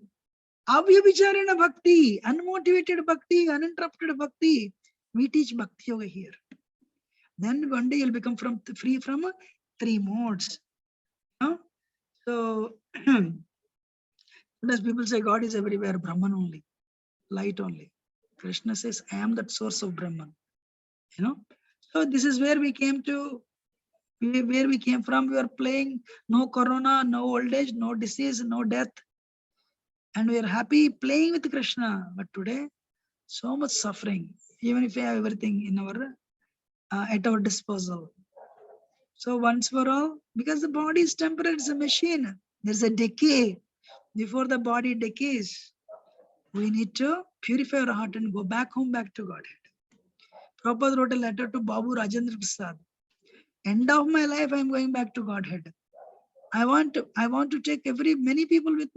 Avyabhicharena bhakti, unmotivated bhakti, uninterrupted bhakti. We teach BhaktiYoga here. Then one day you'll become free from three modes. So, sometimes people say God is everywhere, Brahman only, light only. Krishna says, I am that source of Brahman. So this is where we came from. We were playing no corona, no old age, no disease, no death. And we are happy playing with Krishna. But today, so much suffering, even if we have everything in at our disposal. So once for all, because the body is temporary, it's a machine. There's a decay. Before the body decays, we need to purify our heart and go back home, back to Godhead. Prabhupada wrote a letter to Babu Rajendra Prasad. End of my life, I'm going back to Godhead. I want to take many people with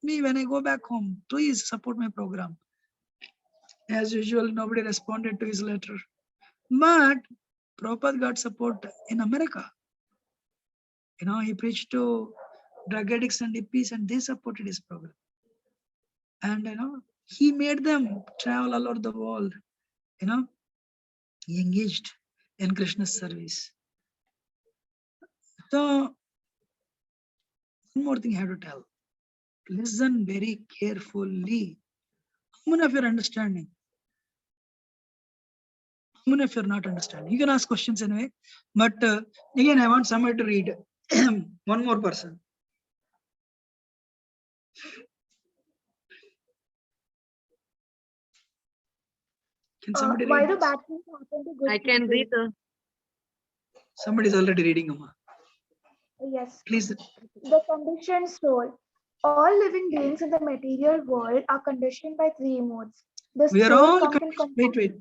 me when I go back home. Please support my program. As usual, nobody responded to his letter. But Prabhupada got support in America. He preached to drug addicts and hippies, and they supported his program. And he made them travel all over the world. He engaged in Krishna's service. So one more thing I have to tell. Listen very carefully. How many of you are understanding? Even if you're not understanding, you can ask questions anyway. But again, I want somebody to read. One more person. Can somebody Why read do this? bad things happen to good I can people? read the Somebody's already reading, Amma. Yes. Please. The conditioned soul. All living beings in the material world are conditioned by three modes. The We are soul all comes in conditioned. contact. Wait.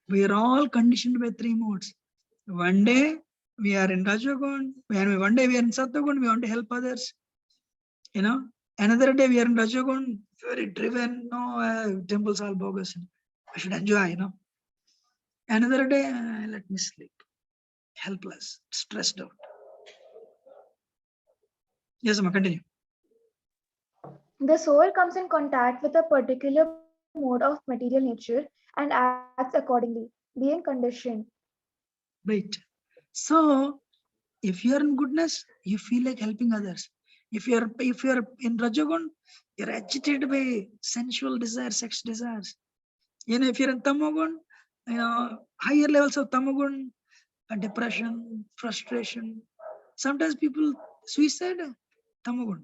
We are all conditioned by three modes. One day we are in Rajagun. One day we are in Sattvagun. We want to help others. Another day we are in Rajagun, very driven. No, temples all bogus. I should enjoy. Another day, let me sleep. Helpless, stressed out. Yes, Amma, continue. The soul comes in contact with a particular mode of material nature and acts accordingly, being conditioned. Right. So, if you are in goodness, you feel like helping others. If you are in Rajagun, you're agitated by sensual desires, sex desires. If you're in Tamagun, higher levels of Tamagun, depression, frustration. Sometimes people suicide, Tamagun.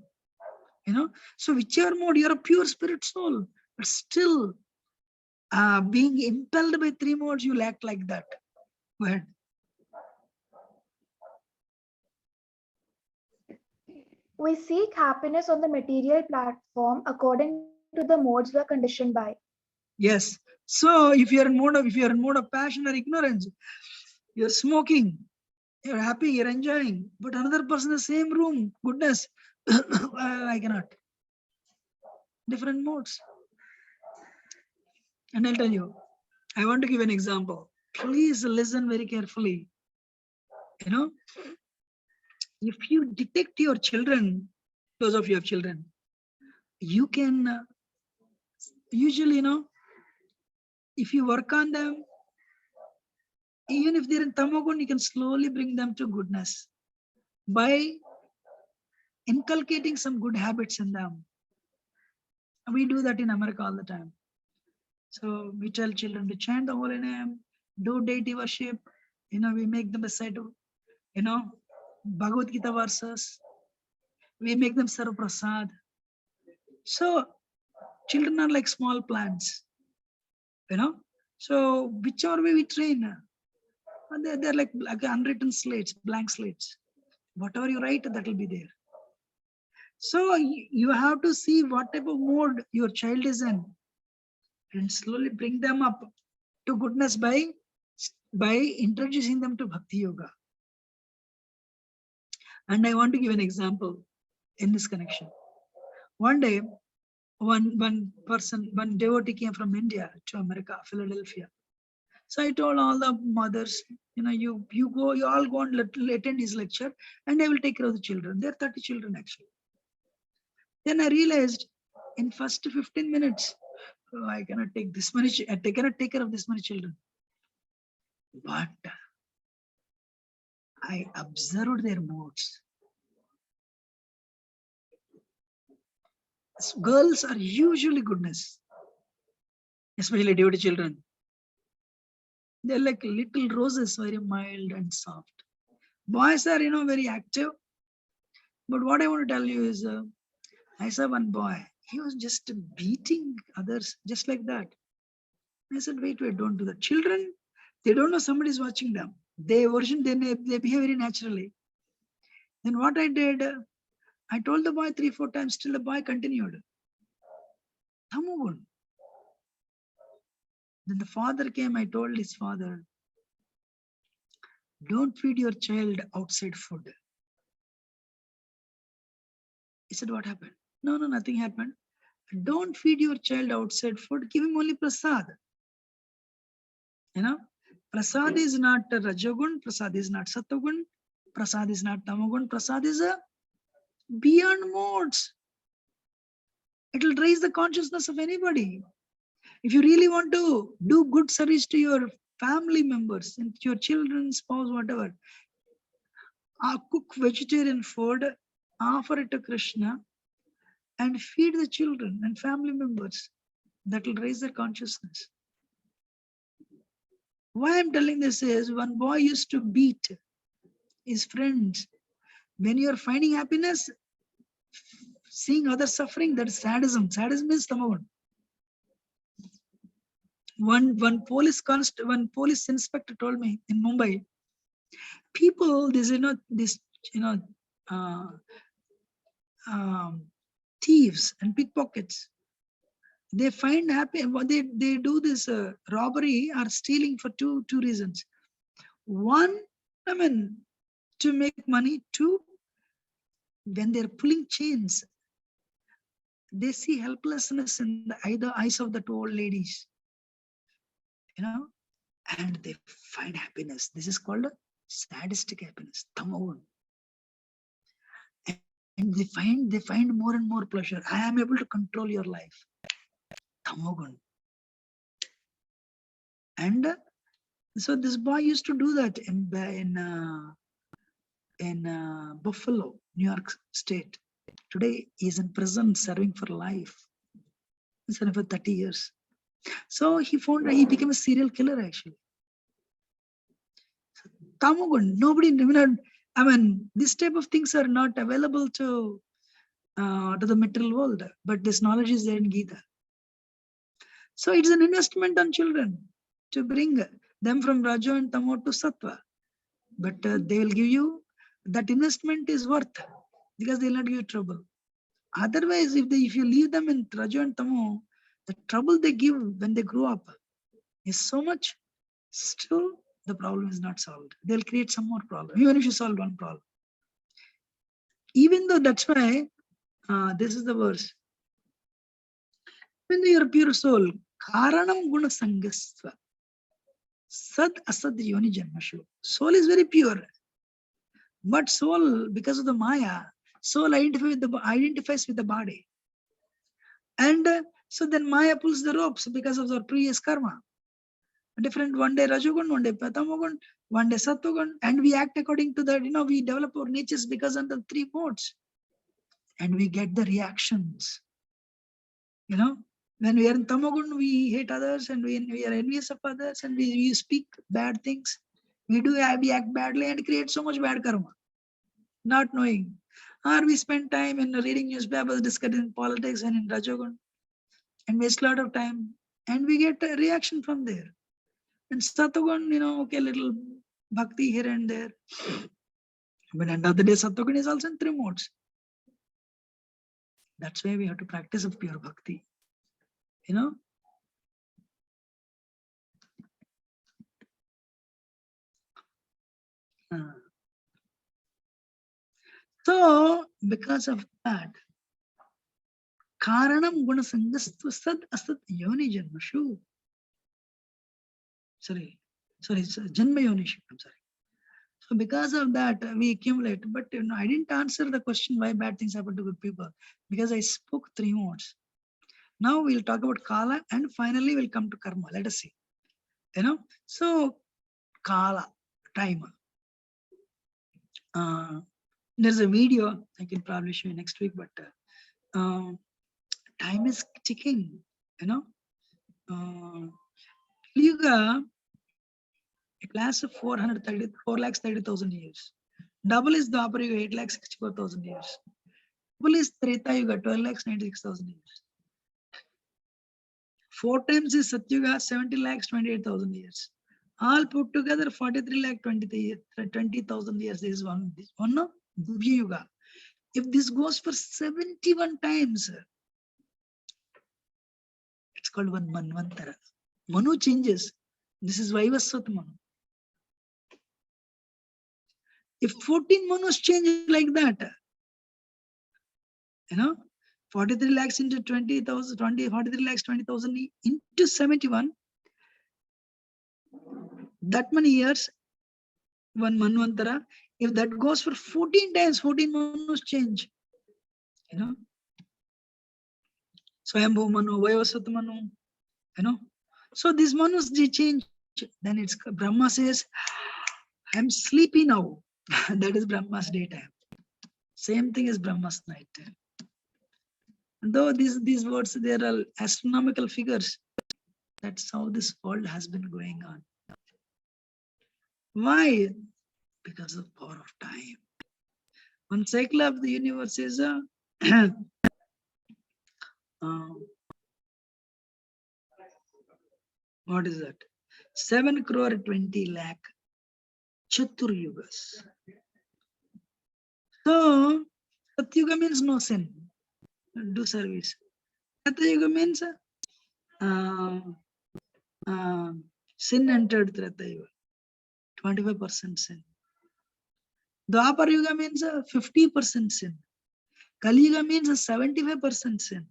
So whichever mode, you're a pure spirit soul, but still being impelled by three modes, you'll act like that. Go ahead. We seek happiness on the material platform according to the modes we are conditioned by. Yes. So if you're in mode of passion or ignorance, you're smoking, you're happy, you're enjoying, but another person in the same room, goodness, I cannot. Different modes. And I'll tell you, I want to give an example. Please listen very carefully. If you detect your children, those of you have children, you can usually, if you work on them, even if they're in Tamagun, you can slowly bring them to goodness by inculcating some good habits in them. We do that in America all the time. So we tell children to chant the holy name, do deity worship. We make them recite, Bhagavad Gita verses. We make them serve prasad. So children are like small plants. So whichever way we train, they're like unwritten slates, blank slates. Whatever you write, that will be there. So you have to see what type of mode your child is in and slowly bring them up to goodness by introducing them to BhaktiYoga. And I want to give an example in this connection. One day, one devotee came from India to America, Philadelphia. So I told all the mothers, you all go and attend his lecture, and I will take care of the children. There are 30 children actually. Then I realized in first 15 minutes, I cannot take this many. I cannot take care of this many children. But I observed their modes. Girls are usually goodness, especially devotee children. They're like little roses, very mild and soft. Boys are, very active. But what I want to tell you is, I saw one boy. He was just beating others just like that. I said, wait, don't do that. Children, they don't know somebody is watching them. They behave very naturally. Then what I did, I told the boy 3-4 times, still the boy continued. Thamugun. Then the father came, I told his father, don't feed your child outside food. He said, what happened? No, nothing happened. Don't feed your child outside food, give him only prasad. Prasad is not Rajagun, prasad is not Sattvagun, prasad is not Tamagun, prasad is beyond modes. It will raise the consciousness of anybody. If you really want to do good service to your family members, and your children, spouse, whatever, cook vegetarian food, offer it to Krishna, and feed the children and family members. That will raise their consciousness. Why I'm telling this is, one boy used to beat his friends. When you are finding happiness, seeing others suffering, that is sadism. Sadism is tamagun. One police inspector told me in Mumbai, people, uh, thieves and pickpockets, they find happy. They do this robbery or stealing for two reasons. One, I mean, to make money. Two, when they're pulling chains, they see helplessness in the eyes of the two old ladies, and they find happiness. This is called a sadistic happiness, tamagun. And they find more and more pleasure. I am able to control your life, tamagun. And so this boy used to do that in Buffalo, New York State. Today he is in prison serving for life. He's serving for 30 years. So he became a serial killer actually. Tamagun, nobody, I mean, this type of things are not available to the material world, but this knowledge is there in Gita. So it's an investment on children to bring them from Rajo and Tamo to Sattva. But they will give you, that investment is worth, because they will not give you trouble. Otherwise, if you leave them in Rajo and Tamo, the trouble they give when they grow up is so much, still the problem is not solved. They'll create some more problem, even if you solve one problem. Even though, that's why this is the verse. When you are a pure soul, karanam guna sangasva, sad asad yoni janmashu. Soul is very pure, but soul, because of the Maya, soul identifies with the body, and so then Maya pulls the ropes because of our previous karma. Different, one day Rajogun, one day Tamagun, one day Sattvagun, and we act according to that. We develop our natures because of the three modes, and we get the reactions. When we are in Tamagun, we hate others, and we are envious of others, and we speak bad things. We act badly and create so much bad karma, not knowing. Or we spend time in reading newspapers, discussing politics, and in Rajogun, and waste a lot of time, and we get a reaction from there. And Sattvagun, okay, little bhakti here and there. But end of the day, Sattvagun is also in three modes. That's why we have to practice of pure bhakti. So, because of that, karanam guna sangastva sad asat yoni janmashu. Sorry, janma yonishu. I'm sorry. So because of that, we accumulate. But I didn't answer the question why bad things happen to good people, because I spoke three modes. Now we'll talk about kala, and finally we'll come to karma. Let us see. So kala, time. There's a video I can probably show you next week, but time is ticking. Yuga, it lasts 4,30,000 years. Double is Dwapara Yuga, 8,64,000 years. Double is Treta Yuga, 12,96,000 years. 4 times is Satyuga, 70,28,000 years. All put together, 43,20,000 years. This is one no? Divya Yuga. If this goes for 71 times, it's called one Manvantara. Manu changes. This is Vaivasvat Manu. If 14 Manus change like that, 43 lakhs into 20,000, 43 lakhs 20,000 into 71, that many years, one Manvantara. If that goes for 14 times, 14 Manus change. Swayambhu Manu, Vaivasvat Manu, So these Manus, they change. Then it's Brahma says, I'm sleepy now. That is Brahma's daytime. Same thing as Brahma's nighttime. Though these words, they are all astronomical figures. That's how this world has been going on. Why? Because of the power of time. One cycle of the universe is what is that? 7 crore 20 lakh Chatur Yugas. So, Satyuga means no sin, do service. Treta Yuga means sin entered Treta Yuga, 25% sin. Dwapar Yuga means 50% sin. Kali Yuga means 75% sin.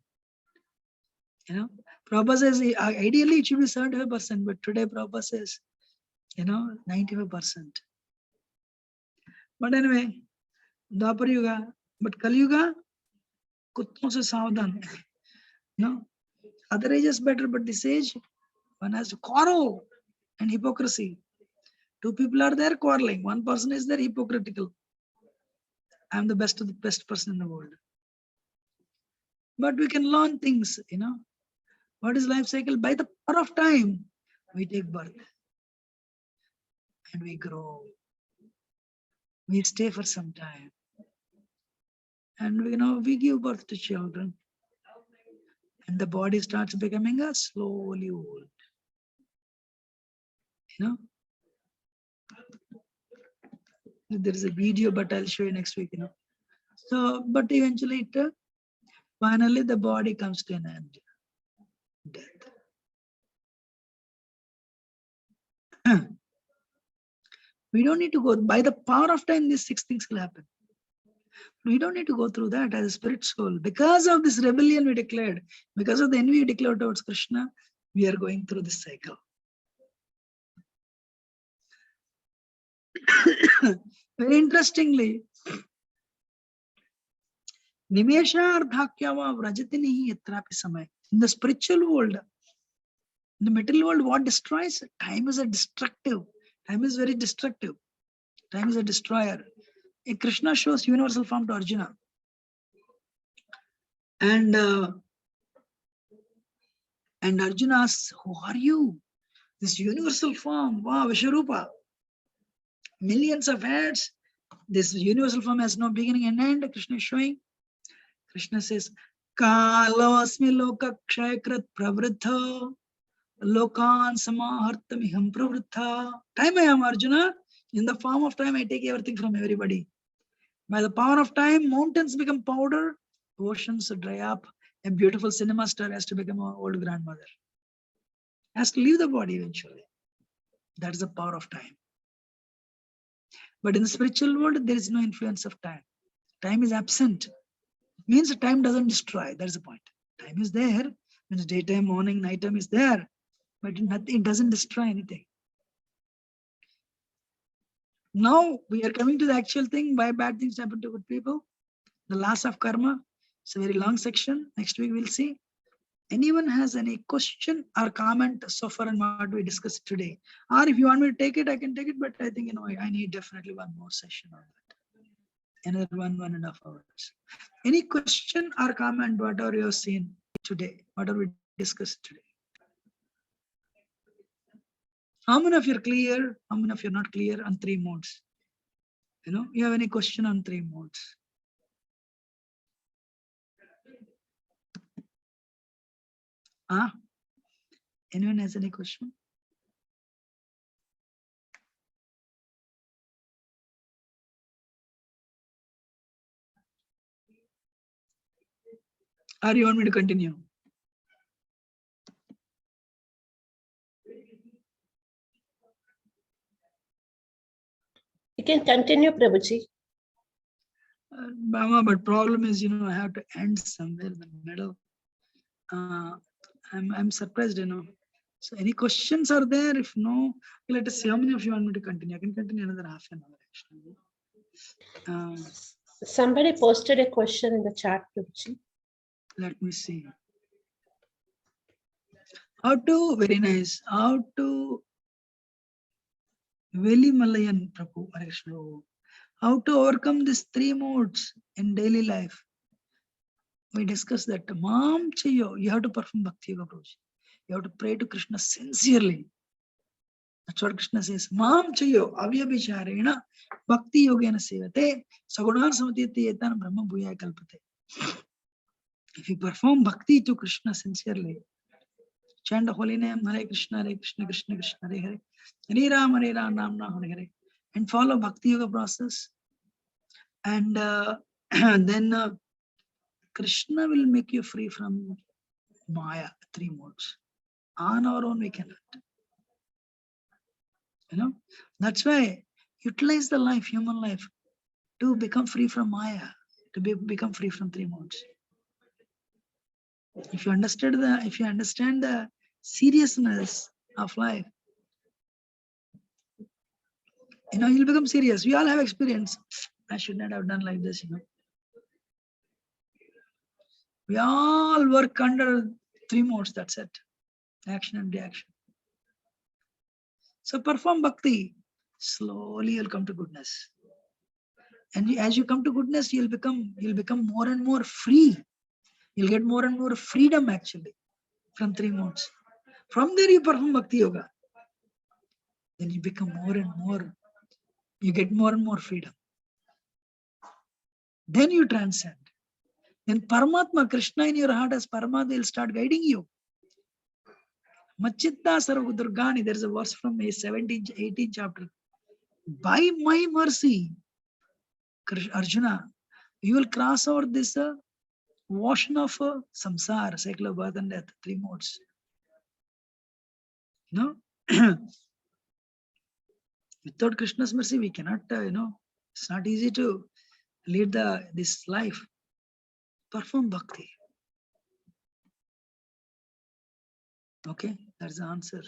You know, Prabhupada says ideally it should be 75%, but today Prabhupada says, 95%. But anyway, Dwapar Yuga, but Kali Yuga, kutton se savdhan. Other age is better, but this age, one has to quarrel and hypocrisy. Two people are there quarreling. One person is there hypocritical. I am the best of the best person in the world. But we can learn things, What is life cycle? By the power of time, we take birth and we grow. We stay for some time. And we give birth to children. And the body starts becoming a slowly old. There is a video, but I'll show you next week, So, but eventually, finally, the body comes to an end. Death. We don't need to go, by the power of time, these 6 things will happen. We don't need to go through that as a spirit soul. Because of this rebellion we declared, because of the envy we declared towards Krishna, we are going through this cycle. Very interestingly, Nimesha Ardhakyava Vrajatinihi Yatrapi Samay. In the spiritual world, in the material world, what destroys? Time is a destructive. Time is very destructive. Time is a destroyer. Krishna shows universal form to Arjuna. And Arjuna asks, who are you? This universal form, wow, Vishwarupa. Millions of heads. This universal form has no beginning and end. Krishna is showing. Krishna says, Kalosmi loka kshayakrat pravritha lokan samahartamiham pravritha. Time I am, Arjuna. In the form of time, I take everything from everybody. By the power of time, mountains become powder, oceans dry up, a beautiful cinema star has to become an old grandmother. Has to leave the body eventually. That is the power of time. But in the spiritual world, there is no influence of time. Time is absent. Means time doesn't destroy. That's the point. Time is there. Means daytime, morning, nighttime is there. But it doesn't destroy anything. Now we are coming to the actual thing. Why bad things happen to good people? The loss of karma. It's a very long section. Next week we'll see. Anyone has any question or comment so far on what we discussed today? Or if you want me to take it, I can take it. But I think I need definitely one more session on that. Another 1.5 hours. Any question or comment, whatever you have seen today, whatever we discussed today? How many of you are clear? How many of you are not clear on 3 modes? You have any question on 3 modes? Anyone has any question? Or you want me to continue? You can continue, Prabhuji. Bama, but problem is, I have to end somewhere in the middle. I'm surprised, So any questions are there? If no, let us see how many of you want me to continue. I can continue another half an hour actually. Somebody posted a question in the chat, Prabhuji. Let me see. Very nice. How to Veli Malayan Prabhu, how to overcome these 3 modes in daily life. We discussed that. Mam Chayo, you have to perform BhaktiYoga, Prabhuji. You have to pray to Krishna sincerely. That's what Krishna says. Mam chayo avyabhicharena bhakti yogena sevate sagunar samatiti etan brahma bhuya kalpate. If you perform bhakti to Krishna sincerely, chant the holy name Hare Krishna, Krishna Krishna, Hare Hare, Hare Ram, Ram Ram, Hare Hare, and follow bhakti yoga process, and then Krishna will make you free from Maya, 3 modes. On our own, we cannot. That's why utilize the life, human life, to become free from Maya, to become free from 3 modes. If you understand the seriousness of life, you'll become serious. We all have experience. I should not have done like this. We all work under 3 modes. That's it. Action and reaction. So perform bhakti. Slowly you'll come to goodness. And as you come to goodness, you'll become more and more free. You'll get more and more freedom actually from 3 modes. From there you perform bhakti yoga. Then you become more and more. You get more and more freedom. Then you transcend. Then Paramatma, Krishna in your heart as Paramatma will start guiding you. Machitta sarva durgani. There is a verse from 18th chapter. By my mercy, Arjuna, you will cross over this ocean of samsara, cycle of birth and death, 3 modes. Without Krishna's mercy, we cannot, it's not easy to lead this life. Perform bhakti. Okay, that's the answer.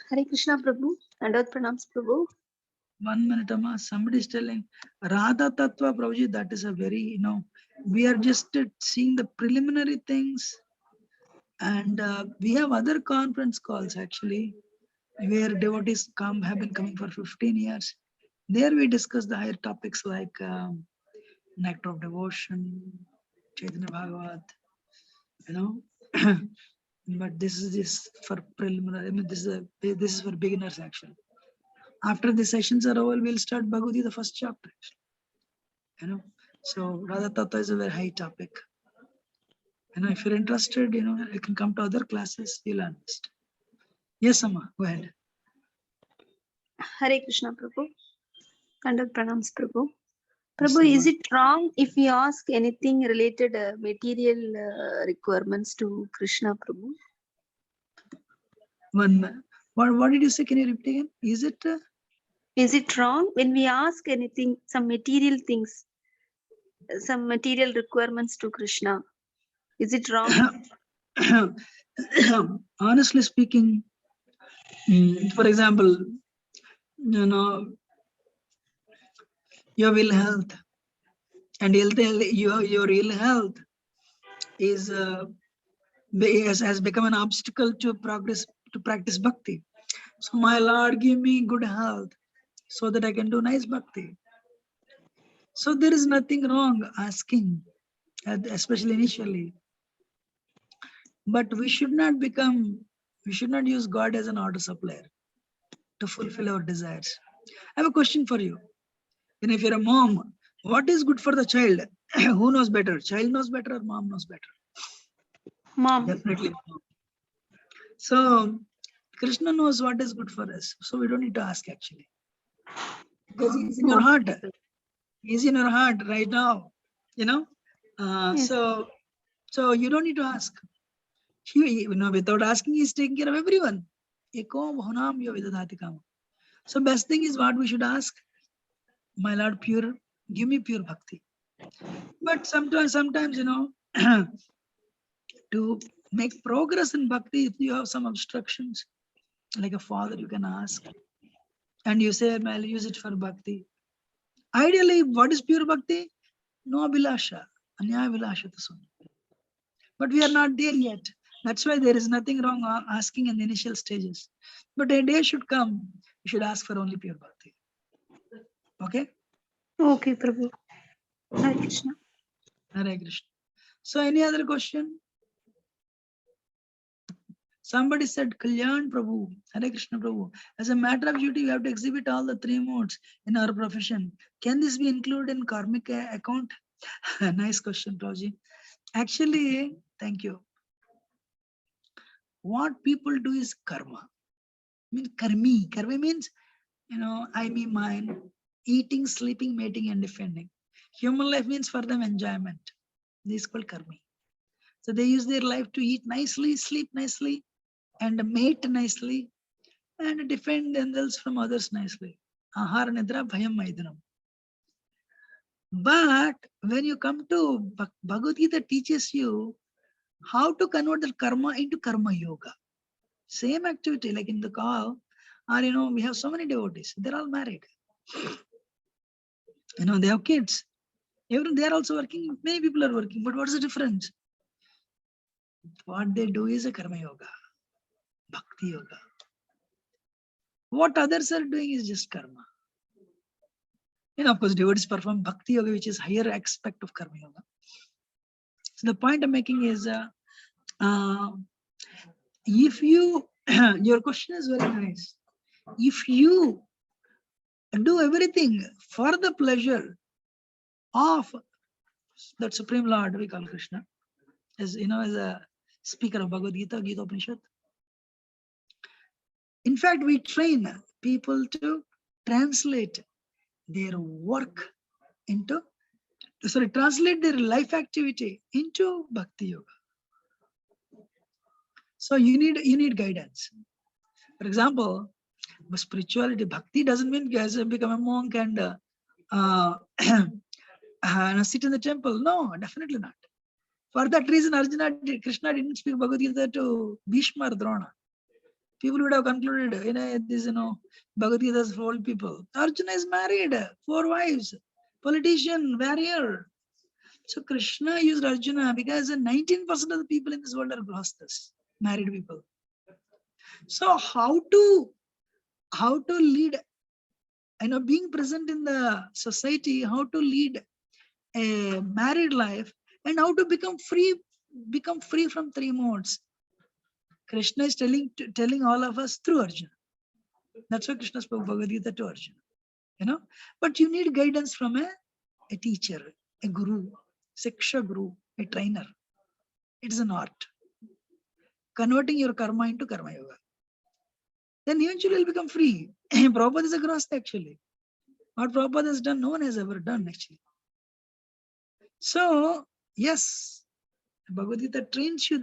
Hare Krishna Prabhu, Dandavad Pranams Prabhu. 1 minute, Amma. Somebody is telling Radha Tattva, Prabhuji, that is a very, we are just seeing the preliminary things. And we have other conference calls actually, where devotees have been coming for 15 years. There we discuss the higher topics like nectar of devotion, Chaitanya Bhagavat, but this is for preliminary. I mean, this is for beginners actually. After the sessions are over, we'll start Bhagavad Gita, the first chapter. So Radha Tattva is a very high topic. If you're interested, you can come to other classes. You'll understand. Yes, Amma, go ahead. Hare Krishna Prabhu, Dandavad Pranams Prabhu. Prabhu, is it wrong if we ask anything related material requirements to Krishna Prabhu? What did you say? Can you repeat again? Is it wrong when we ask anything, some material things, some material requirements to Krishna? Is it wrong? Honestly speaking, for example, your ill health, and your ill health has become an obstacle to practice bhakti. So my Lord, give me good health so that I can do nice bhakti. So there is nothing wrong asking, especially initially. But we should not use God as an order supplier to fulfill our desires. I have a question for you. And if you're a mom, what is good for the child? Who knows better? Child knows better or mom knows better? Mom. Definitely mom. So Krishna knows what is good for us. So we don't need to ask actually. Because he's in your heart. He's in your heart right now. Yes. So you don't need to ask. Without asking, he's taking care of everyone. So best thing is what we should ask. My Lord, give me pure bhakti. But sometimes, to make progress in bhakti, if you have some obstructions, like a father, you can ask. And you say, I'll use it for bhakti. Ideally, what is pure bhakti? No abhilasha, anyaya abhilasha tasum. But we are not there yet. That's why there is nothing wrong asking in the initial stages. But a day should come, you should ask for only pure bhakti. Okay? Okay, Prabhu. Hare Krishna. Hare Krishna. So any other question? Somebody said, Kalyan Prabhu, Hare Krishna Prabhu, as a matter of duty, we have to exhibit all the 3 modes in our profession. Can this be included in karmic account? Nice question, Prabhuji. Actually, thank you. What people do is karma. I mean, karmi. Karmi means, I, me, mine, eating, sleeping, mating, and defending. Human life means for them enjoyment. This is called karmi. So they use their life to eat nicely, sleep nicely, and mate nicely, and defend themselves from others nicely. Ahara nidra bhayam maidanam. But when you come to Bhagavad Gita teaches you how to convert the karma into karma yoga. Same activity like in the call, or we have so many devotees, they're all married. They have kids. They are also working, many people are working, but what's the difference? What they do is a karma yoga, bhakti yoga. What others are doing is just karma. Of course, devotees perform bhakti yoga, which is higher aspect of karma yoga. So the point I'm making is, if you, your question is very nice. If you do everything for the pleasure of that Supreme Lord, we call Krishna, as as a speaker of Bhagavad Gita, Gita Upanishad. In fact, we train people to translate their work into, translate their life activity into bhakti yoga. So you need guidance. For example, spirituality, bhakti doesn't mean become a monk and sit in the temple. No, definitely not. For that reason, Krishna didn't speak Bhagavad Gita to Bhishma or Drona. People would have concluded, this, Bhagavad Gita is for old people. Arjuna is married, 4 wives, politician, warrior. So Krishna used Arjuna because 19% of the people in this world are grostas, married people. So how to lead, being present in the society, how to lead a married life, and how to become free from 3 modes. Krishna is telling all of us through Arjuna. That's why Krishna spoke Bhagavad Gita to Arjuna. But you need guidance from a teacher, a guru, Siksha guru, a trainer. It is an art. Converting your karma into karma yoga. Then eventually you'll become free. Prabhupada is a grasta actually. What Prabhupada has done, no one has ever done actually. So, yes, Bhagavad Gita trains you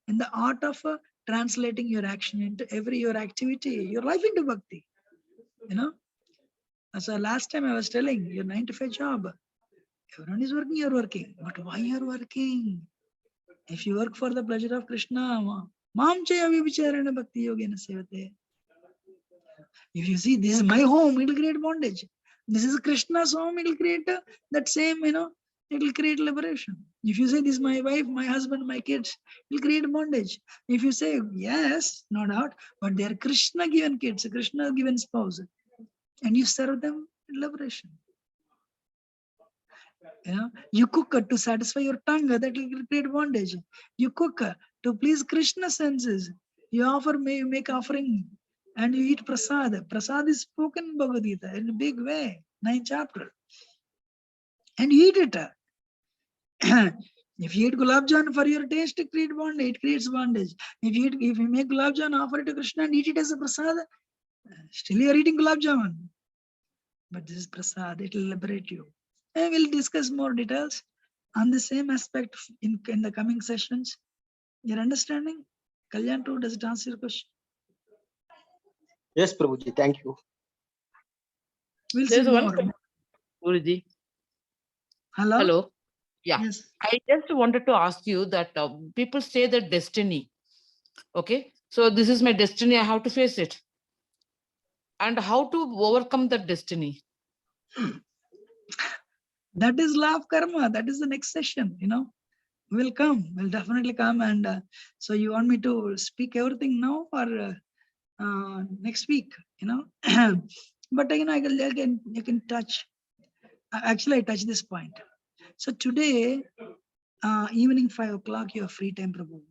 in the art of translating your action into your activity, your life into bhakti. So last time I was telling, your 9-to-5 job, everyone is working, you're working. But why you're working? If you work for the pleasure of Krishna, Mam chaya vibhicharana bhakti yogena sevate. If you see, this is my home, it will create bondage. This is Krishna's home, it will create that same, it will create liberation. If you say, this is my wife, my husband, my kids, it will create bondage. If you say, yes, no doubt, but they are Krishna given kids, Krishna given spouse, and you serve them in liberation. You cook to satisfy your tongue, that will create bondage. You cook to please Krishna's senses. You make offering, and you eat prasad. Prasad is spoken in Bhagavad Gita in a big way, 9th chapter. And you eat it. If you eat gulab jamun for your taste, it creates bondage. It creates bondage. If you make gulab jamun, offer it to Krishna and eat it as a prasad, still you are eating gulab jamun. But this is prasad, it will liberate you. And we'll discuss more details on the same aspect in the coming sessions. Your understanding? Kalyan too, does it answer your question? Yes, Prabhuji, thank you. We'll see There's one more. question, Guruji. Hello? Hello. Yeah. Yes. I just wanted to ask you that people say that destiny. Okay. So this is my destiny. I have to face it. And how to overcome that destiny? That is law of karma. That is the next session, We'll definitely come. And so you want me to speak everything now or next week, But I can touch. Actually, I touch this point. So today, evening 5 o'clock, you have free time, Prabhu.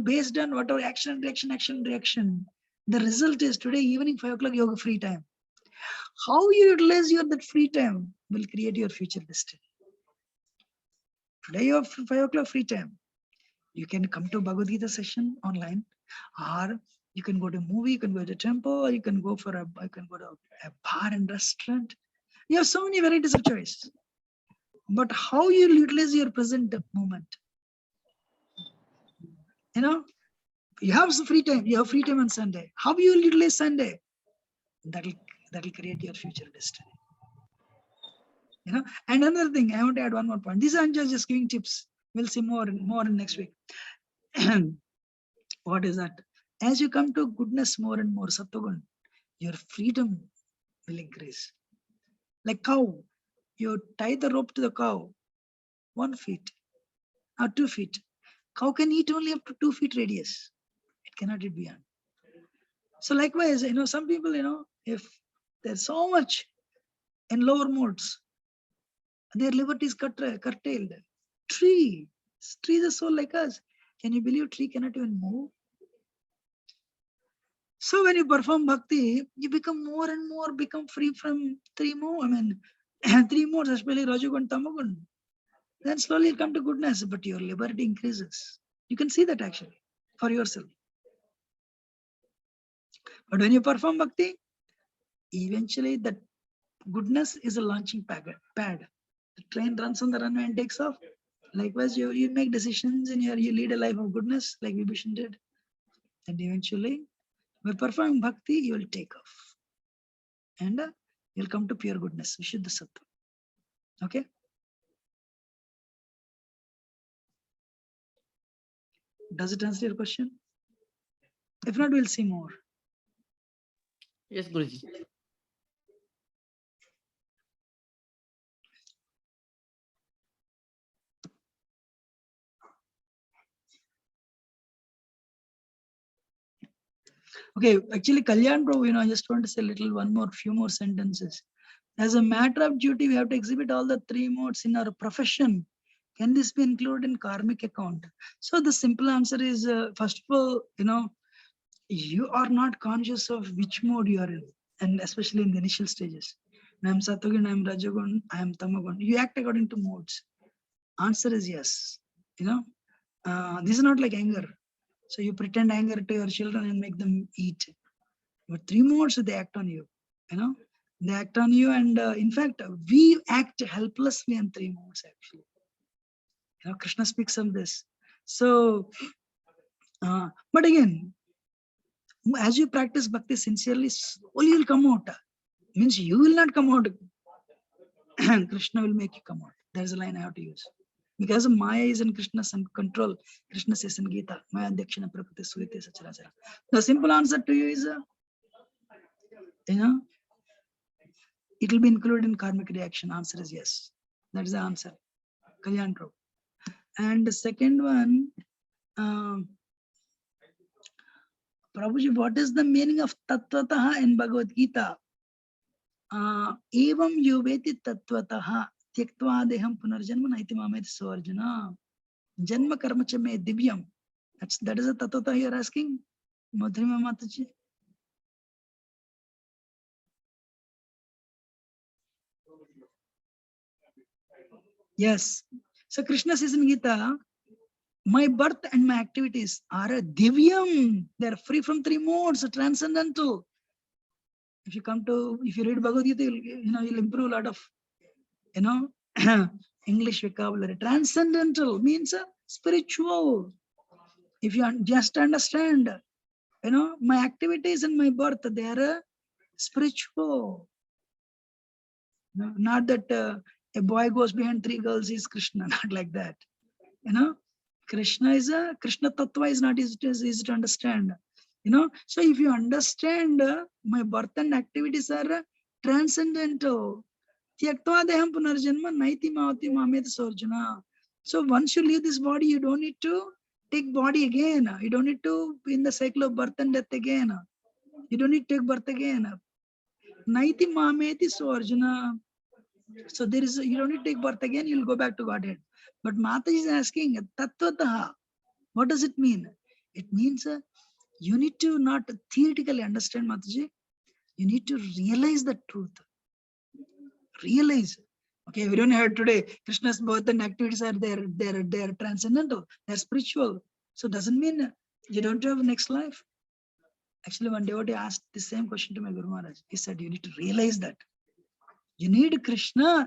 based on whatever action, reaction. The result is today evening 5 o'clock yoga free time. How you utilize that free time will create your future destiny. Today you have 5 o'clock free time. You can come to Bhagavad Gita session online, or you can go to a movie, you can go to a temple, or you can go to a bar and restaurant. You have so many varieties of choice. But how you utilize your present moment? You have some free time. You have free time on Sunday. How you will utilize Sunday? That will create your future destiny. And another thing, I want to add one more point. These are just giving tips. We'll see more next week. What is that? As you come to goodness more and more, Sattvagun, your freedom will increase. Like cow, you tie the rope to the cow, 1 feet or 2 feet. Cow can eat only up to 2 feet radius. It cannot eat beyond. So likewise, some people, if there's so much in lower modes, their liberty is curtailed. Tree is a soul like us. Can you believe tree cannot even move? So when you perform bhakti, you become more and more free from 3 more. 3 modes, especially Rajagun, Tamagun. Then slowly you come to goodness, but your liberty increases. You can see that actually for yourself. But when you perform bhakti, eventually that goodness is a launching pad. The train runs on the runway and takes off. Likewise, you make decisions and you lead a life of goodness like Vibhishan did. And eventually, by performing bhakti, you will take off. And you'll come to pure goodness, Vishuddha Sattva. Okay? Does it answer your question? If not, we'll see more. Yes, Guruji. Okay, actually, Kalyan Prabhu, I just want to say few more sentences. As a matter of duty, we have to exhibit all the 3 modes in our profession. Can this be included in karmic account? So the simple answer is, first of all, you are not conscious of which mode you are in, and especially in the initial stages. I am Sattvagun, I am Rajagun, I am Tamagun. You act according to modes. Answer is yes. This is not like anger. So you pretend anger to your children and make them eat. But 3 modes, they act on you. They act on you, and in fact, we act helplessly on 3 modes actually. Krishna speaks of this. So, but again, as you practice bhakti sincerely, slowly you'll come out. Means you will not come out. Krishna will make you come out. There's a line I have to use. Because Maya is in Krishna's control. Krishna says in Gita, Maya Dakshina Prakriti Surite Sacharachara. The simple answer to you is, it will be included in karmic reaction. Answer is yes. That is the answer. Kalyan Prabhu. And the second one, Prabhuji, what is the meaning of Tattvataha in Bhagavad Gita? Evam yuveti Tattvataha tyaktva deham punarjanma naiti mameti savarjana. Janma karma cha me divyam. That is a Tattvataha you are asking, Madhurima Mataji. Yes. So Krishna says in Gita, my birth and my activities are a divyam. They are free from 3 modes, transcendental. If you read Bhagavad Gita, you'll improve a lot of, English vocabulary. Transcendental means spiritual. If you just understand, my activities and my birth, they are spiritual. Not that a boy goes behind 3 girls is Krishna, not like that. Krishna Tattva is not easy to understand. So if you understand my birth and activities are transcendental. Tyaktva deham punarjanma naiti mavati mameta sarjana. So once you leave this body, you don't need to take body again. You don't need to be in the cycle of birth and death again. You don't need to take birth again. Naiti mameti sarjana. So you don't need to take birth again, you'll go back to Godhead. But Mataji is asking, Tattvataha, what does it mean? It means you need to not theoretically understand, Mataji. You need to realize the truth. Realize. Okay, everyone heard today, Krishna's birth and activities are there. They're transcendental. They're spiritual. So doesn't mean you don't have next life. Actually, one devotee asked the same question to my Guru Maharaj. He said, you need to realize that. You need Krishna's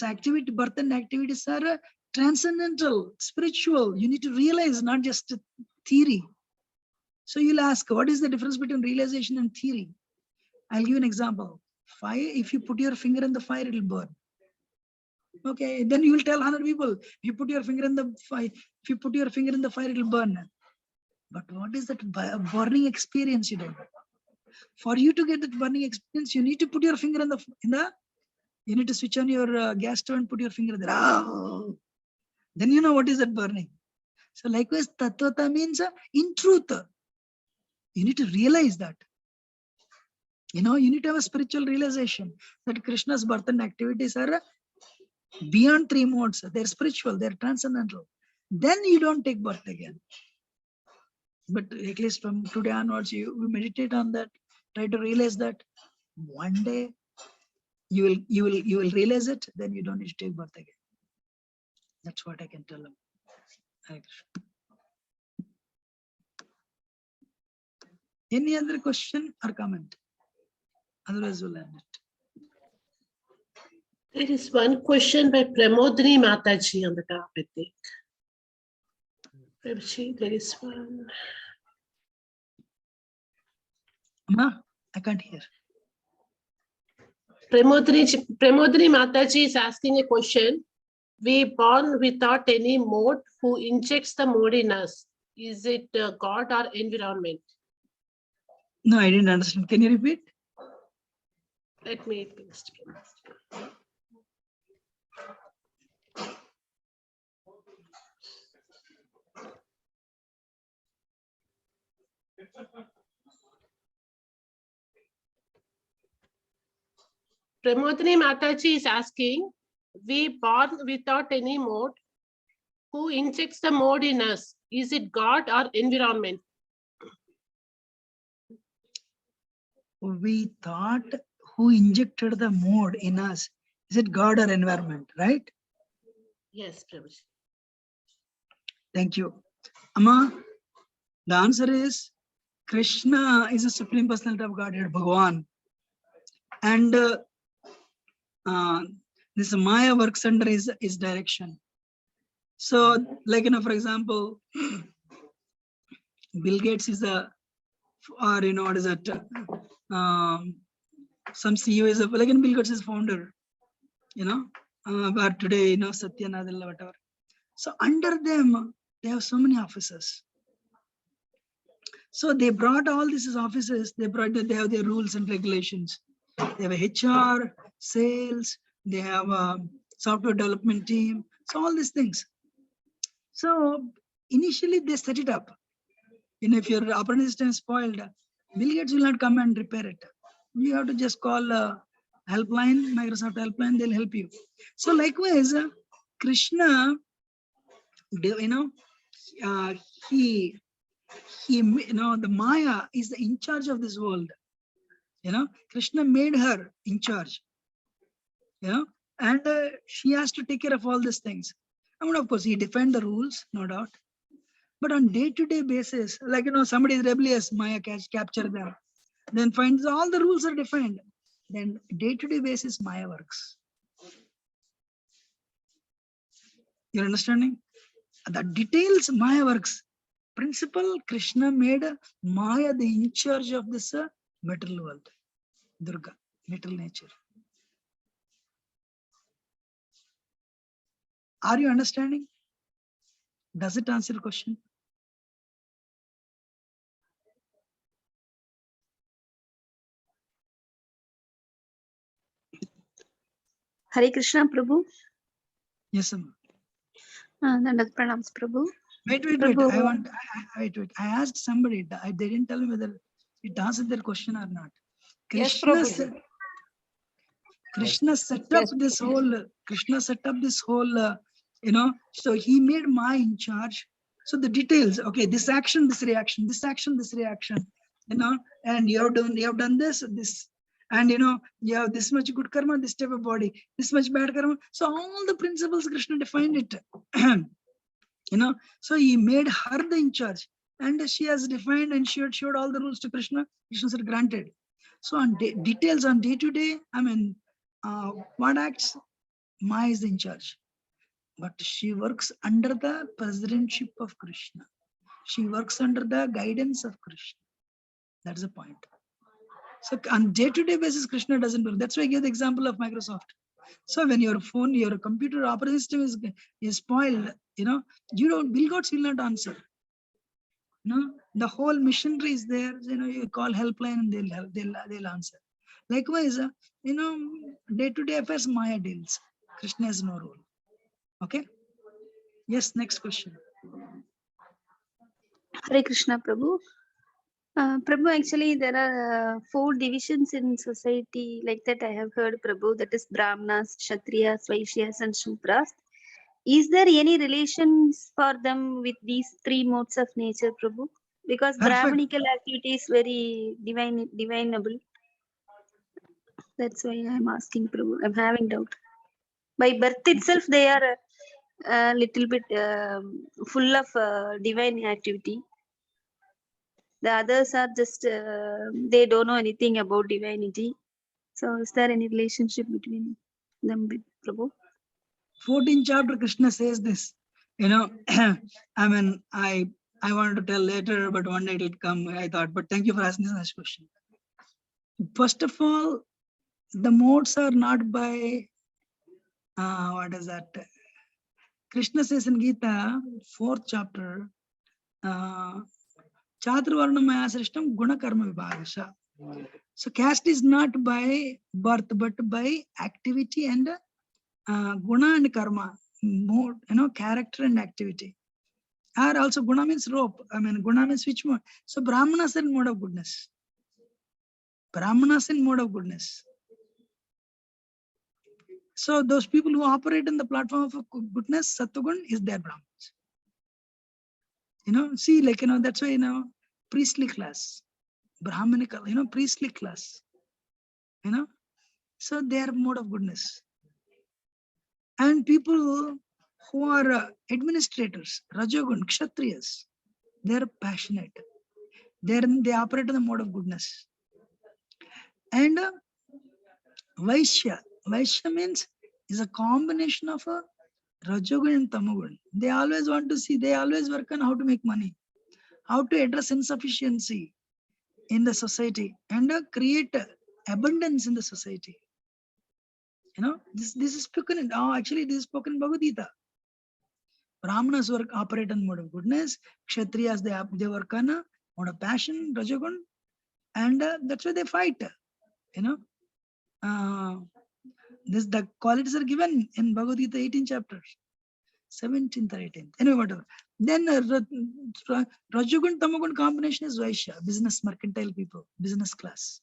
activity, birth and activities are transcendental, spiritual. You need to realize, not just theory. So you'll ask, what is the difference between realization and theory? I'll give you an example. Fire, if you put your finger in the fire, it'll burn. Okay, then you will tell 100 people, if you put your finger in the fire, it'll burn. But what is that burning experience you don't? For you to get that burning experience, you need to put your finger you need to switch on your gas stove and put your finger there. Oh. Then you know what is that burning. So likewise, Tattvata means in truth. You need to realize that. You need to have a spiritual realization that Krishna's birth and activities are beyond three modes. They're spiritual, they're transcendental. Then you don't take birth again. But at least from today onwards, you meditate on that, try to realize that. One day you will realize it, then you don't need to take birth again. That's what I can tell them. Hare Krishna. Any other question or comment? Otherwise, we'll end it. There is one question by Pramodini Mataji on the top, I think. Prabhuji, there is one. Amma, I can't hear. Pramodini Mataji is asking a question. We born without any mode. Who injects the mode in us? Is it God or environment? No, I didn't understand. Can you repeat? Let me paste. Pramodini Mataji is asking, we born without any mode. Who injects the mode in us? Is it God or environment? We thought who injected the mode in us? Is it God or environment, right? Yes, Prabhuji. Thank you. Amma, the answer is Krishna is a Supreme Personality of Godhead, Bhagavan. And this Maya works under his direction. So, like, for example, Bill Gates is what is that? Some CEO is Bill Gates is founder, but today, Satya Nadella, whatever. So under them, they have so many offices. So they brought all these offices, they have their rules and regulations. They have a HR, sales, they have a software development team, so all these things. So initially they set it up. If your operating system is spoiled, Bill Gates will not come and repair it. You have to just call helpline, Microsoft helpline, they'll help you. So likewise, Krishna, the Maya is in charge of this world. Krishna made her in charge. And she has to take care of all these things. I mean, of course, he defined the rules, no doubt. But on day-to-day basis, like, somebody is rebellious, Maya capture them. Then finds all the rules are defined. Then day-to-day basis, Maya works. You're understanding? The details, Maya works. Principle, Krishna made Maya the in charge of this material world. Durga, material nature. Are you understanding? Does it answer the question? Hare Krishna, Prabhu. Yes, ma'am. Dandat pranams, Prabhu. Wait. Prabhu. Wait. I asked somebody. They didn't tell me whether it answered their question or not. Yes, Krishna Prabhu. said, Krishna set up this whole, so he made Maya in charge. So the details, okay, this action, this reaction, this action, this reaction, and you have done this, and you have this much good karma, this type of body, this much bad karma. So all the principles Krishna defined it. So he made her the in charge, and she has defined and she had showed all the rules to Krishna. Krishna said granted. So on details on day to day, what acts, Maya is in charge, but she works under the presidentship of Krishna. She works under the guidance of Krishna. That's the point. So on day-to-day basis, Krishna doesn't work. That's why I gave the example of Microsoft. So when your phone, your computer operating system is spoiled, Bill Gates will not answer. The whole machinery is there. You call helpline and they'll answer. Likewise, day-to-day affairs Maya deals. Krishna has no role. Okay. Yes. Next question. Hare Krishna, Prabhu. Prabhu, actually, there are 4 divisions in society like that. I have heard, Prabhu, that is Brahmanas, Kshatriyas, Vaishyas, and Shudras. Is there any relations for them with these 3 modes of nature, Prabhu? Because Brahmanical activity is very divinable. That's why I'm asking, Prabhu. I'm having doubt. By birth itself, they are a little bit full of divine activity. The others are just, they don't know anything about divinity. So is there any relationship between them with Prabhu? 14th chapter, Krishna says this. I wanted to tell later, but one day it would come, I thought. But thank you for asking this next question. First of all, the modes are not by, what is that? Krishna says in Gita, 4th chapter, Chaturvarna Maya Srishtam Guna Karma Vibhagasha. So caste is not by birth, but by activity and guna and karma, mode, character and activity. Or also guna means rope. Guna means which mode? So Brahmanas in mode of goodness. Brahmanas in mode of goodness. So those people who operate in the platform of goodness, Sattvagun, is their Brahmanas. See, that's why, priestly class, Brahmanical, priestly class, so they are mode of goodness. And people who are administrators, Rajogun, Kshatriyas, they are passionate. They operate in the mode of goodness. And Vaishya means is a combination of a Rajogun and Tamogun. They always want to see, they always work on how to make money, how to address insufficiency in the society and create abundance in the society. This is spoken in, actually this is spoken in Bhagavad Gita. Brahmanas operate on mode of goodness, Kshatriyas they work on a mode of passion, Rajogun, and that's why they fight. The qualities are given in Bhagavad Gita 18 chapters, 17th or 18th. Anyway, whatever. Then Rajogun Tamogun combination is Vaishya, business, mercantile people, business class.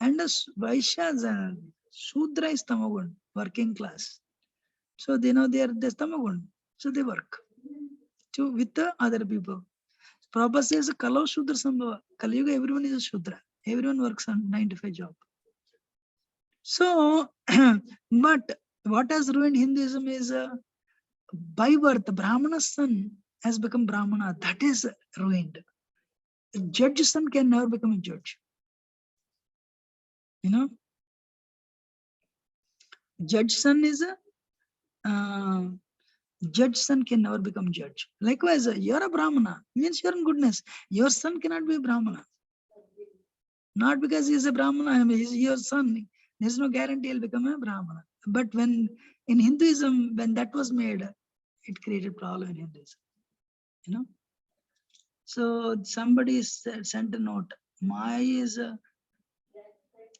And Vaishya, Shudra is Tamogun, working class. So they know there's Tamogun. So they work with the other people. Prabhupada says Kalau Shudra Sambhava. Kali Yuga, everyone is a Shudra. Everyone works on 9-to-5 job. So, but what has ruined Hinduism is by birth, Brahmana's son has become Brahmana. That is ruined. A judge's son can never become a judge. Judge's son is a judge's son can never become judge. Likewise, you're a Brahmana, means you're in goodness. Your son cannot be a Brahmana. Not because he's a Brahmana, he's your son. There's no guarantee he'll become a Brahmana. But when in Hinduism, when that was made, it created problem in Hinduism. So somebody sent a note. Maya is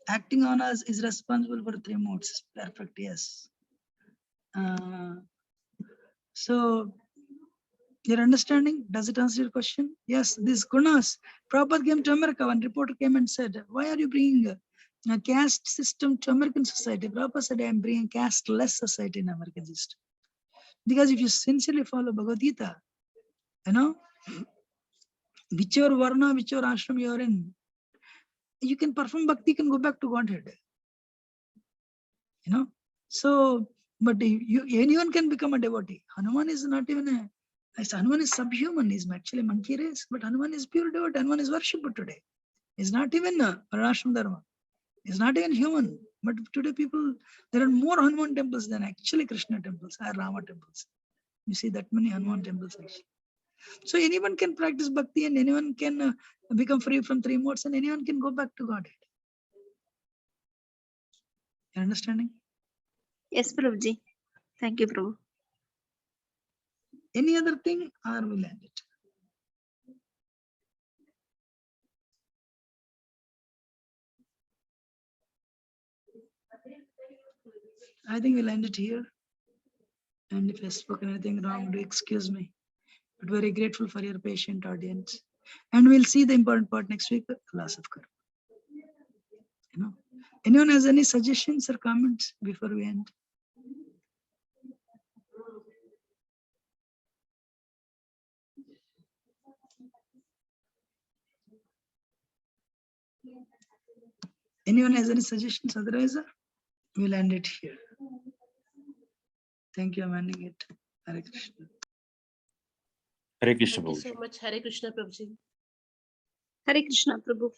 acting on us, is responsible for 3 modes. Perfect, yes. So your understanding, does it answer your question? Yes, these gunas. Prabhupada came to America. One reporter came and said, why are you bringing a caste system to American society? Prabhupada said, I am bringing caste-less society in American system. Because if you sincerely follow Bhagavad Gita, You know, whichever varna, whichever ashram you are in, you can perform bhakti, you can go back to Godhead. You know, so, but anyone can become a devotee. Hanuman is not even Hanuman is subhuman. He's actually a monkey race, but Hanuman is pure devotee. Hanuman is worshipped today. He's not even a Varnashram Dharma. He's not even human. But today there are more Hanuman temples than actually Krishna temples or Rama temples. You see that many Hanuman temples actually. So anyone can practice bhakti and anyone can become free from three modes and anyone can go back to Godhead. You understanding? Yes, Prabhuji. Thank you, Prabhu. Any other thing or we'll end it? I think we'll end it here. And if I've spoken anything wrong, do excuse me. But very grateful for your patient audience. And we'll see the important part next week, loss of karma. You know, anyone has any suggestions or comments before we end? Anyone has any suggestions? Otherwise, we'll end it here. Thank you. I'm ending it. Hare Krishna. Hare Krishna, Thank you so Prabhuji. much. Hare Krishna, Prabhuji. Hare Krishna, Prabhu.